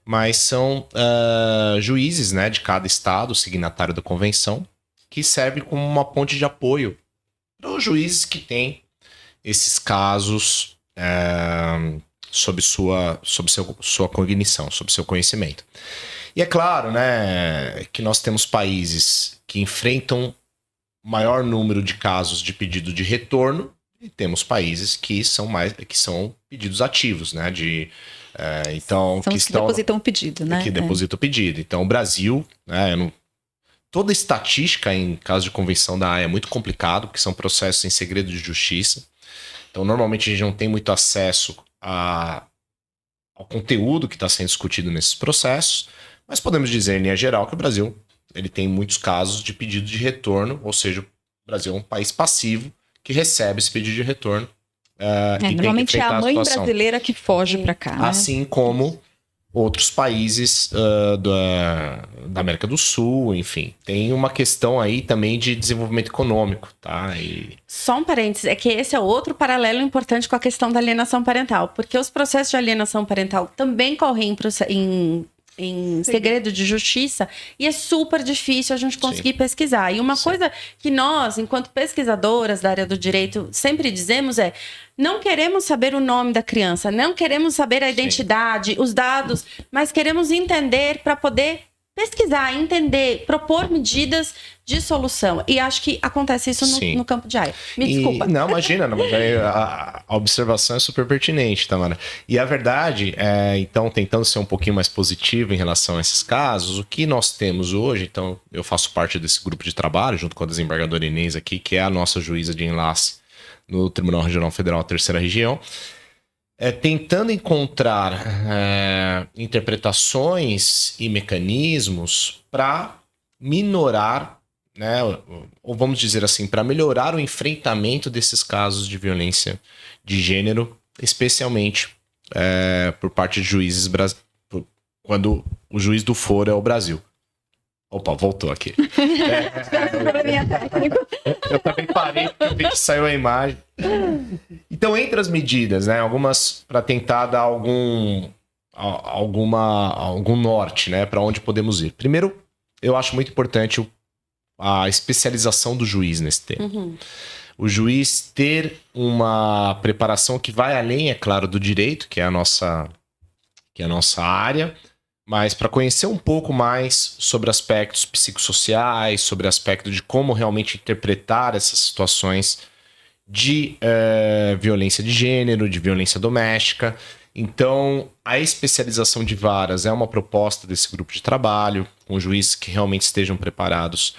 mas são juízes, né, de cada estado, signatário da convenção, que serve como uma ponte de apoio para os juízes que têm esses casos sob sua cognição, sob seu conhecimento. E é claro, né, que nós temos países que enfrentam maior número de casos de pedido de retorno e temos países que são pedidos ativos, né, então São os que depositam o pedido, né? Que depositam o pedido. Então o Brasil, né, toda estatística em caso de convenção da Haia é muito complicado, porque são processos em segredo de justiça. Então normalmente a gente não tem muito acesso ao conteúdo que está sendo discutido nesses processos, mas podemos dizer em linha geral que o Brasil ele tem muitos casos de pedido de retorno, ou seja, o Brasil é um país passivo que recebe esse pedido de retorno. Normalmente é a mãe brasileira que foge para cá. Né? Assim como outros países da América do Sul, enfim. Tem uma questão aí também de desenvolvimento econômico, tá? Só um parênteses, é que esse é outro paralelo importante com a questão da alienação parental, porque os processos de alienação parental também correm em segredo de justiça e é super difícil a gente conseguir pesquisar. E uma coisa que nós, enquanto pesquisadoras da área do direito, sempre dizemos é: não queremos saber o nome da criança, não queremos saber a identidade, os dados, mas queremos entender para poder pesquisar, entender, propor medidas de solução. E acho que acontece isso no campo de Haia. Me desculpa. Não, imagina, mas a observação é super pertinente, Tamara. E a verdade é, então, tentando ser um pouquinho mais positivo em relação a esses casos, o que nós temos hoje, então, eu faço parte desse grupo de trabalho, junto com a desembargadora Inês aqui, que é a nossa juíza de enlace no Tribunal Regional Federal, 3ª Região, tentando encontrar interpretações e mecanismos para minorar, né, ou vamos dizer assim, para melhorar o enfrentamento desses casos de violência de gênero, especialmente por parte de juízes quando o juiz do foro é o Brasil. Opa, voltou aqui. Eu também parei porque eu vi que saiu a imagem. Então, entre as medidas, né, algumas para tentar dar algum norte, né, para onde podemos ir. Primeiro, eu acho muito importante a especialização do juiz nesse tema. Uhum. O juiz ter uma preparação que vai além, é claro, do direito, que é a nossa área, mas para conhecer um pouco mais sobre aspectos psicossociais, sobre aspecto de como realmente interpretar essas situações de violência de gênero, de violência doméstica. Então, a especialização de varas é uma proposta desse grupo de trabalho, com juízes que realmente estejam preparados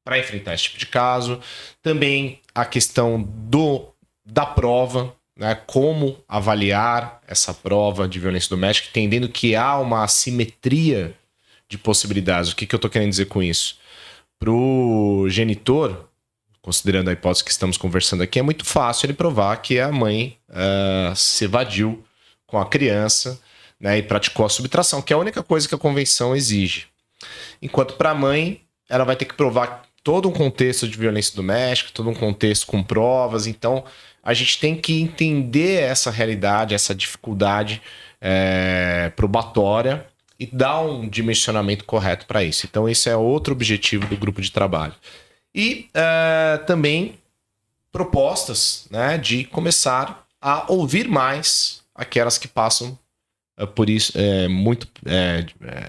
para enfrentar esse tipo de caso. Também a questão da prova, né, como avaliar essa prova de violência doméstica, entendendo que há uma assimetria de possibilidades. O que eu estou querendo dizer com isso? Para o genitor, considerando a hipótese que estamos conversando aqui, é muito fácil ele provar que a mãe se evadiu com a criança, né, e praticou a subtração, que é a única coisa que a convenção exige. Enquanto para a mãe, ela vai ter que provar todo um contexto de violência doméstica, todo um contexto com provas. Então, a gente tem que entender essa realidade, essa dificuldade probatória e dar um dimensionamento correto para isso. Então, esse é outro objetivo do grupo de trabalho. E também propostas, né, de começar a ouvir mais aquelas que passam por isso,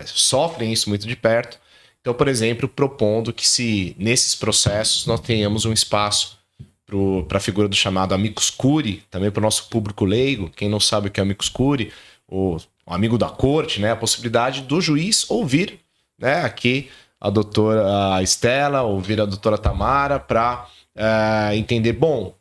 sofrem isso muito de perto. Então, por exemplo, propondo que se nesses processos nós tenhamos um espaço para a figura do chamado amicus curiae, também para o nosso público leigo, quem não sabe o que é amicus curiae, o amigo da corte, né, a possibilidade do juiz ouvir, né, aqui a doutora Estela, ouvir a doutora Tamara, para entender, bom,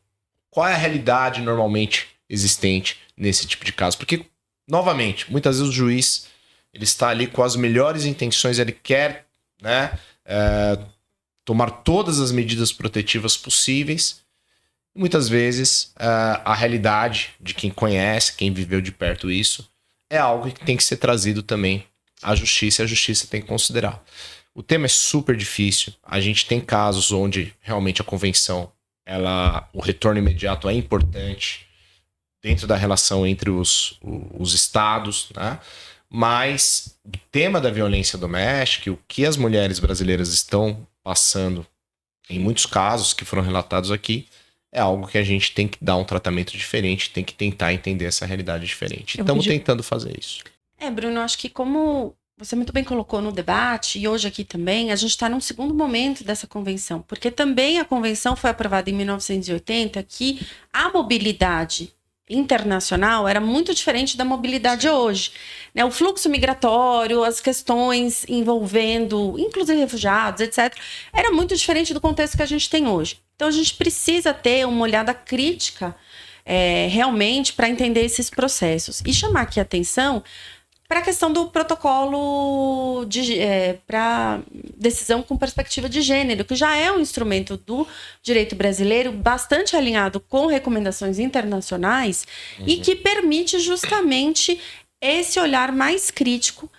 qual é a realidade normalmente existente nesse tipo de caso. Porque, novamente, muitas vezes o juiz ele está ali com as melhores intenções, ele quer, né, tomar todas as medidas protetivas possíveis. Muitas vezes a realidade de quem conhece, quem viveu de perto isso, é algo que tem que ser trazido também à justiça, e a justiça tem que considerar. O tema é super difícil, a gente tem casos onde realmente a convenção, o retorno imediato é importante dentro da relação entre os estados, né? Mas o tema da violência doméstica, o que as mulheres brasileiras estão passando, em muitos casos que foram relatados aqui, é algo que a gente tem que dar um tratamento diferente, tem que tentar entender essa realidade diferente. Eu Estamos pedi- tentando fazer isso. Bruno, acho que como você muito bem colocou no debate, e hoje aqui também, a gente está num segundo momento dessa convenção, porque também a convenção foi aprovada em 1980, que a mobilidade internacional era muito diferente da mobilidade hoje, né? O fluxo migratório, as questões envolvendo, inclusive refugiados, etc., era muito diferente do contexto que a gente tem hoje. Então, a gente precisa ter uma olhada crítica, realmente, para entender esses processos. E chamar aqui a atenção para a questão do protocolo para decisão com perspectiva de gênero, que já é um instrumento do direito brasileiro bastante alinhado com recomendações internacionais e que permite justamente esse olhar mais crítico,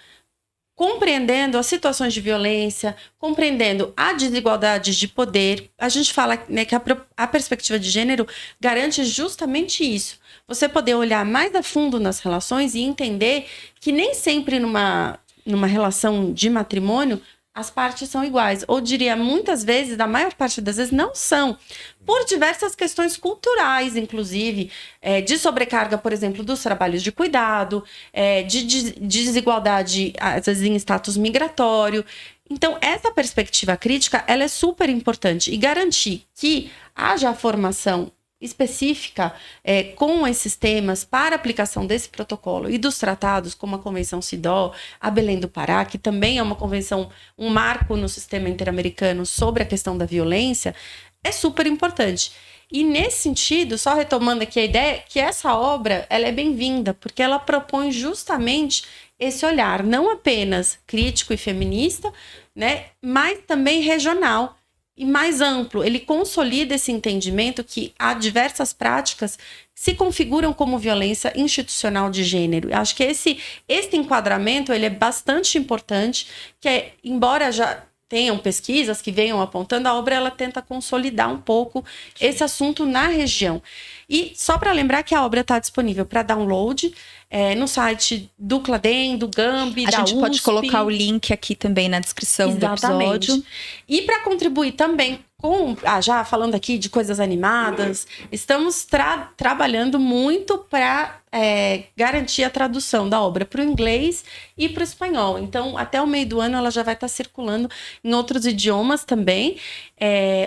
compreendendo as situações de violência, compreendendo a desigualdade de poder. A gente fala, né, que a perspectiva de gênero garante justamente isso. Você poder olhar mais a fundo nas relações e entender que nem sempre numa relação de matrimônio as partes são iguais. Ou diria, muitas vezes, na maior parte das vezes, não são. Por diversas questões culturais, inclusive, de sobrecarga, por exemplo, dos trabalhos de cuidado, de desigualdade, às vezes, em status migratório. Então, essa perspectiva crítica, ela é super importante. E garantir que haja a formação específica com esses temas para aplicação desse protocolo e dos tratados, como a Convenção CEDAW, a Belém do Pará, que também é uma convenção, um marco no sistema interamericano sobre a questão da violência, é super importante. E nesse sentido, só retomando aqui a ideia, que essa obra ela é bem-vinda, porque ela propõe justamente esse olhar, não apenas crítico e feminista, né, mas também regional e mais amplo. Ele consolida esse entendimento que há diversas práticas que se configuram como violência institucional de gênero. Acho que esse enquadramento ele é bastante importante, que embora já tenham pesquisas que venham apontando, a obra ela tenta consolidar um pouco esse assunto na região. E só para lembrar que a obra está disponível para download no site do CLADEM, do GAMB, da USP. A gente pode colocar o link aqui também na descrição do episódio. E para contribuir também com, já falando aqui de coisas animadas, estamos trabalhando muito para garantir a tradução da obra para o inglês e para o espanhol. Então, até o meio do ano, ela já vai estar circulando em outros idiomas também,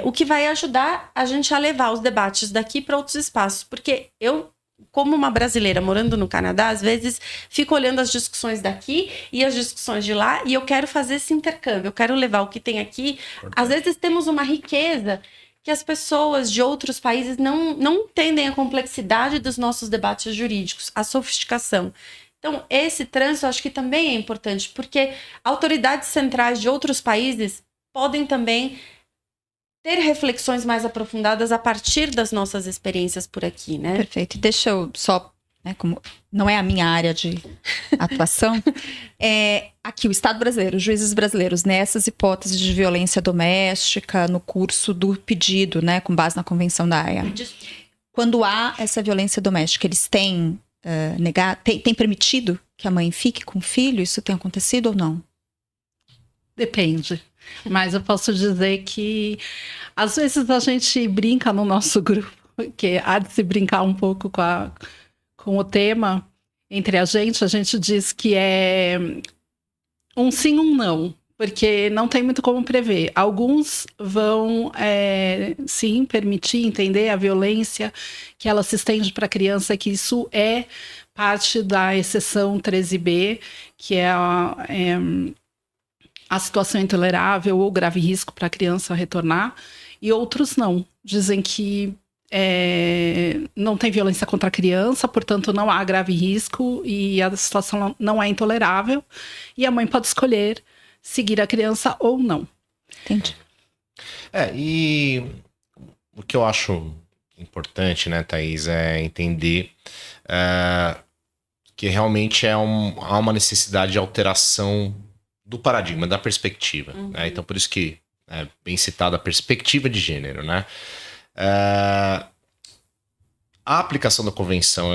o que vai ajudar a gente a levar os debates daqui para outros espaços. Porque eu, como uma brasileira morando no Canadá, às vezes fico olhando as discussões daqui e as discussões de lá, e eu quero fazer esse intercâmbio, eu quero levar o que tem aqui. Às vezes temos uma riqueza que as pessoas de outros países não entendem a complexidade dos nossos debates jurídicos, a sofisticação. Então, esse trânsito acho que também é importante, porque autoridades centrais de outros países podem também ter reflexões mais aprofundadas a partir das nossas experiências por aqui, né? Perfeito. Deixa eu só, como não é a minha área de atuação, aqui o Estado brasileiro, os juízes brasileiros, nessas hipóteses de violência doméstica, no curso do pedido, né, com base na Convenção da Haia. Quando há essa violência doméstica, eles têm têm permitido que a mãe fique com o filho? Isso tem acontecido ou não? Depende. Mas eu posso dizer que às vezes a gente brinca no nosso grupo, que há de se brincar um pouco com o tema entre a gente diz que é um sim, um não, porque não tem muito como prever. Alguns vão, sim, permitir entender a violência que ela se estende para a criança, que isso é parte da exceção 13b, que é a situação intolerável ou grave risco para a criança retornar, e outros não. Dizem que não tem violência contra a criança, portanto não há grave risco e a situação não é intolerável, e a mãe pode escolher seguir a criança ou não. Entendi. E o que eu acho importante, né, Thaís, é entender que realmente há uma necessidade de alteração do paradigma, da perspectiva. Né? Então, por isso que é bem citada a perspectiva de gênero. Né? A aplicação da convenção,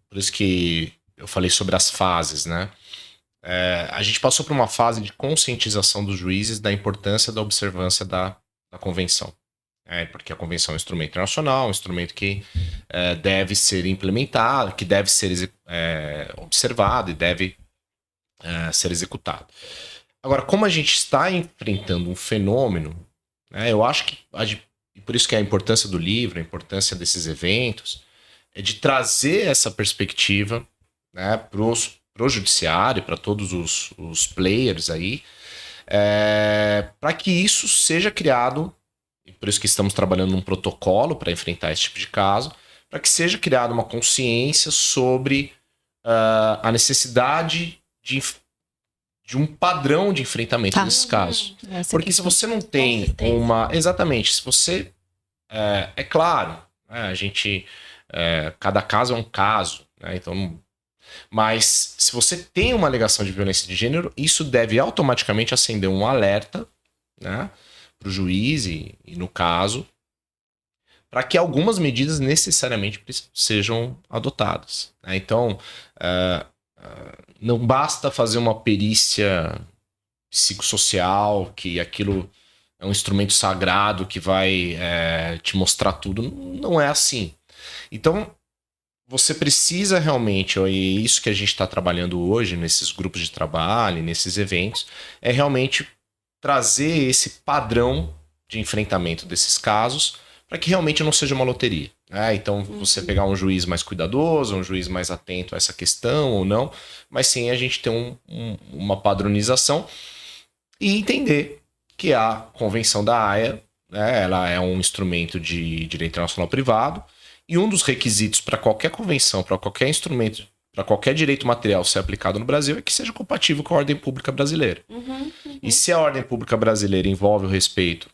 por isso que eu falei sobre as fases, né? A gente passou por uma fase de conscientização dos juízes da importância da observância da convenção. porque a convenção é um instrumento internacional, um instrumento que deve ser implementado, que deve ser observado e deve ser executado. Agora, como a gente está enfrentando um fenômeno, eu acho que, e por isso que a importância do livro, a importância desses eventos, é de trazer essa perspectiva, né, para o judiciário, para todos os players aí, para que isso seja criado, e por isso que estamos trabalhando num protocolo para enfrentar esse tipo de caso, para que seja criada uma consciência sobre a necessidade de um padrão de enfrentamento desses casos. Porque se você não tem uma... Exatamente, se você... é claro, né, a gente... cada caso é um caso, né, então... Mas se você tem uma alegação de violência de gênero, isso deve automaticamente acender um alerta, né, para o juiz e no caso, para que algumas medidas necessariamente sejam adotadas, né? Então, não basta fazer uma perícia psicossocial, que aquilo é um instrumento sagrado que vai te mostrar tudo. Não é assim. Então, você precisa realmente, e isso que a gente está trabalhando hoje nesses grupos de trabalho, nesses eventos, é realmente trazer esse padrão de enfrentamento desses casos para que realmente não seja uma loteria. Então, você pegar um juiz mais cuidadoso, um juiz mais atento a essa questão ou não, mas sim a gente ter uma padronização e entender que a Convenção da Haia, né, ela é um instrumento de direito internacional privado, e um dos requisitos para qualquer convenção, para qualquer instrumento, para qualquer direito material ser aplicado no Brasil é que seja compatível com a ordem pública brasileira. E se a ordem pública brasileira envolve o respeito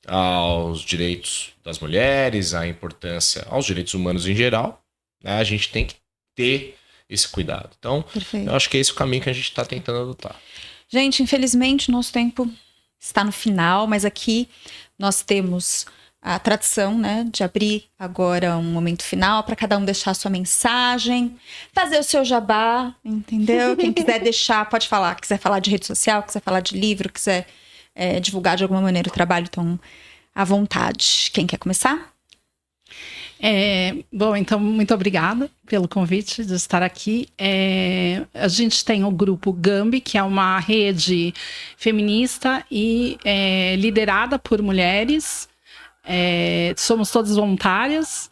aos direitos das mulheres, a importância aos direitos humanos em geral, né, a gente tem que ter esse cuidado. Então, eu acho que esse é o caminho que a gente está tentando adotar. Gente, infelizmente, nosso tempo está no final, mas aqui nós temos a tradição, né, de abrir agora um momento final para cada um deixar a sua mensagem, fazer o seu jabá, entendeu? Quem quiser deixar, pode falar. Quiser falar de rede social, quiser falar de livro, quiser divulgar de alguma maneira o trabalho, então, à vontade. Quem quer começar? Bom, então, muito obrigada pelo convite de estar aqui. A gente tem o grupo Gambi, que é uma rede feminista e liderada por mulheres. Somos todas voluntárias.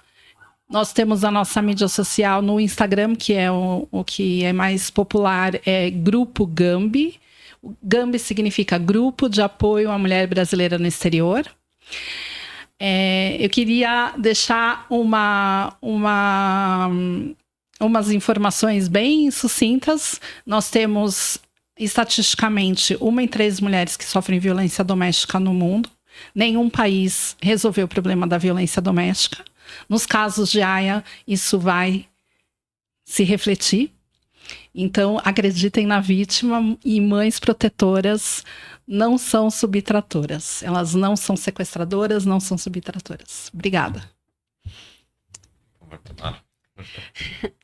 Nós temos a nossa mídia social no Instagram, que é o que é mais popular, é Grupo Gambi. O Gambi significa Grupo de Apoio à Mulher Brasileira no Exterior. Eu queria deixar umas informações bem sucintas. Nós temos, estatisticamente, 1 em 3 mulheres que sofrem violência doméstica no mundo. Nenhum país resolveu o problema da violência doméstica. Nos casos de Haia, isso vai se refletir. Então, acreditem na vítima, e mães protetoras não são subtratoras. Elas não são sequestradoras, não são subtratoras. Obrigada.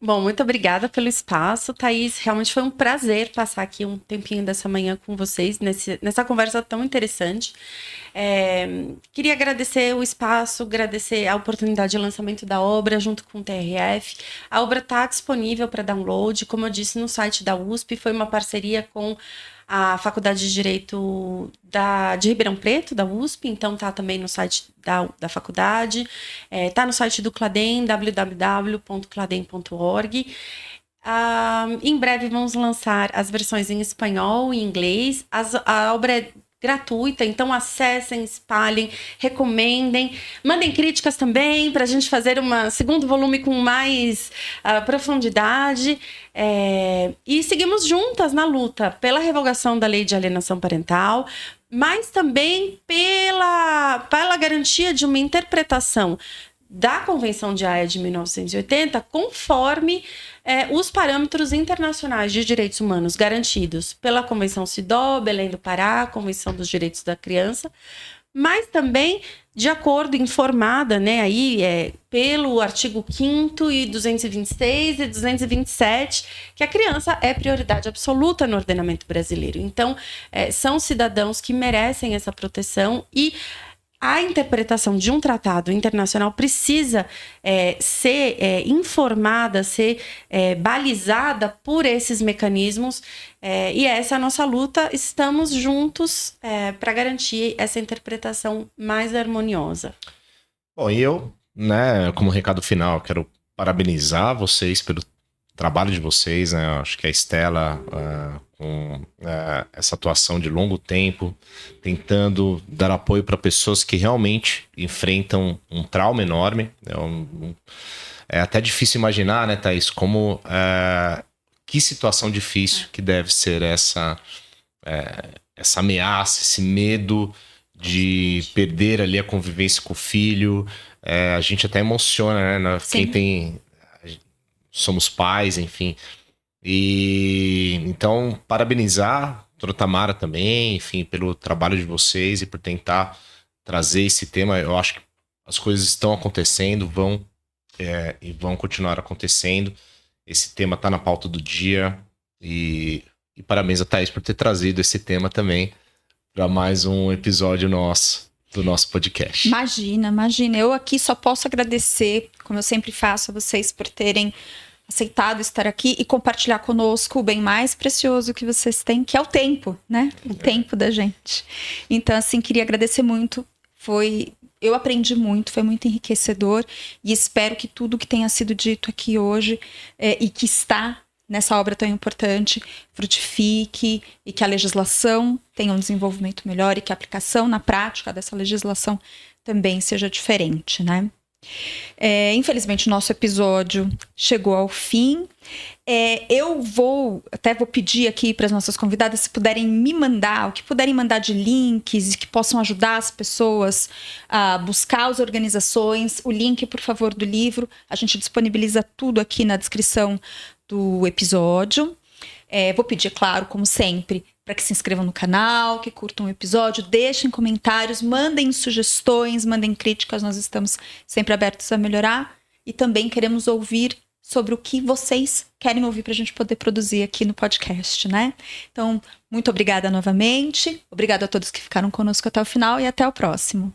Bom, muito obrigada pelo espaço, Thaís. Realmente foi um prazer passar aqui um tempinho dessa manhã com vocês, nessa conversa tão interessante. Queria agradecer o espaço, agradecer a oportunidade de lançamento da obra junto com o TRF. A obra está disponível para download, como eu disse, no site da USP. Foi uma parceria com a Faculdade de Direito de Ribeirão Preto, da USP, então tá também no site da faculdade, tá no site do Cladem, www.cladem.org. Em breve vamos lançar as versões em espanhol e inglês. A obra é gratuita, então acessem, espalhem, recomendem, mandem críticas também para a gente fazer um segundo volume com mais profundidade, e seguimos juntas na luta pela revogação da lei de alienação parental, mas também pela garantia de uma interpretação da Convenção de Haia de 1980 conforme os parâmetros internacionais de direitos humanos garantidos pela Convenção CEDAW, Belém do Pará, Convenção dos Direitos da Criança, mas também de acordo informada, né, aí, pelo artigo 5º e 226 e 227, que a criança é prioridade absoluta no ordenamento brasileiro. Então, são cidadãos que merecem essa proteção e a interpretação de um tratado internacional precisa ser informada, ser balizada por esses mecanismos, e essa é a nossa luta. Estamos juntos para garantir essa interpretação mais harmoniosa. Bom, e eu, né, como recado final, quero parabenizar vocês pelo trabalho de vocês, né? Acho que a Estela, com essa atuação de longo tempo, tentando dar apoio para pessoas que realmente enfrentam um trauma enorme. É até difícil imaginar, né, Thaís, como que situação difícil que deve ser essa ameaça, esse medo de perder ali a convivência com o filho. A gente até emociona, né? Quem tem... Somos pais, enfim. E então, parabenizar a Tamara também, enfim, pelo trabalho de vocês e por tentar trazer esse tema. Eu acho que as coisas estão acontecendo, e vão continuar acontecendo. Esse tema está na pauta do dia. E parabéns a Thaís por ter trazido esse tema também para mais um episódio do nosso podcast. Imagina. Eu aqui só posso agradecer, como eu sempre faço, a vocês por terem aceitado estar aqui e compartilhar conosco o bem mais precioso que vocês têm, que é o tempo, né? O tempo da gente. Então, assim, queria agradecer muito. Eu aprendi muito, foi muito enriquecedor, e espero que tudo que tenha sido dito aqui hoje e que está nessa obra tão importante frutifique, e que a legislação tenha um desenvolvimento melhor e que a aplicação na prática dessa legislação também seja diferente, né? Infelizmente o nosso episódio chegou ao fim. Eu vou pedir aqui para as nossas convidadas, se puderem me mandar, o que puderem mandar de links que possam ajudar as pessoas a buscar as organizações. O link, por favor, do livro, a gente disponibiliza tudo aqui na descrição do episódio. Vou pedir, claro, como sempre, para que se inscrevam no canal, que curtam o episódio, deixem comentários, mandem sugestões, mandem críticas, nós estamos sempre abertos a melhorar, e também queremos ouvir sobre o que vocês querem ouvir para a gente poder produzir aqui no podcast, né? Então, muito obrigada novamente, obrigada a todos que ficaram conosco até o final e até o próximo.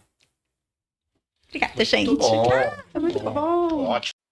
Obrigada, gente. Muito bom. Muito bom. Ótimo.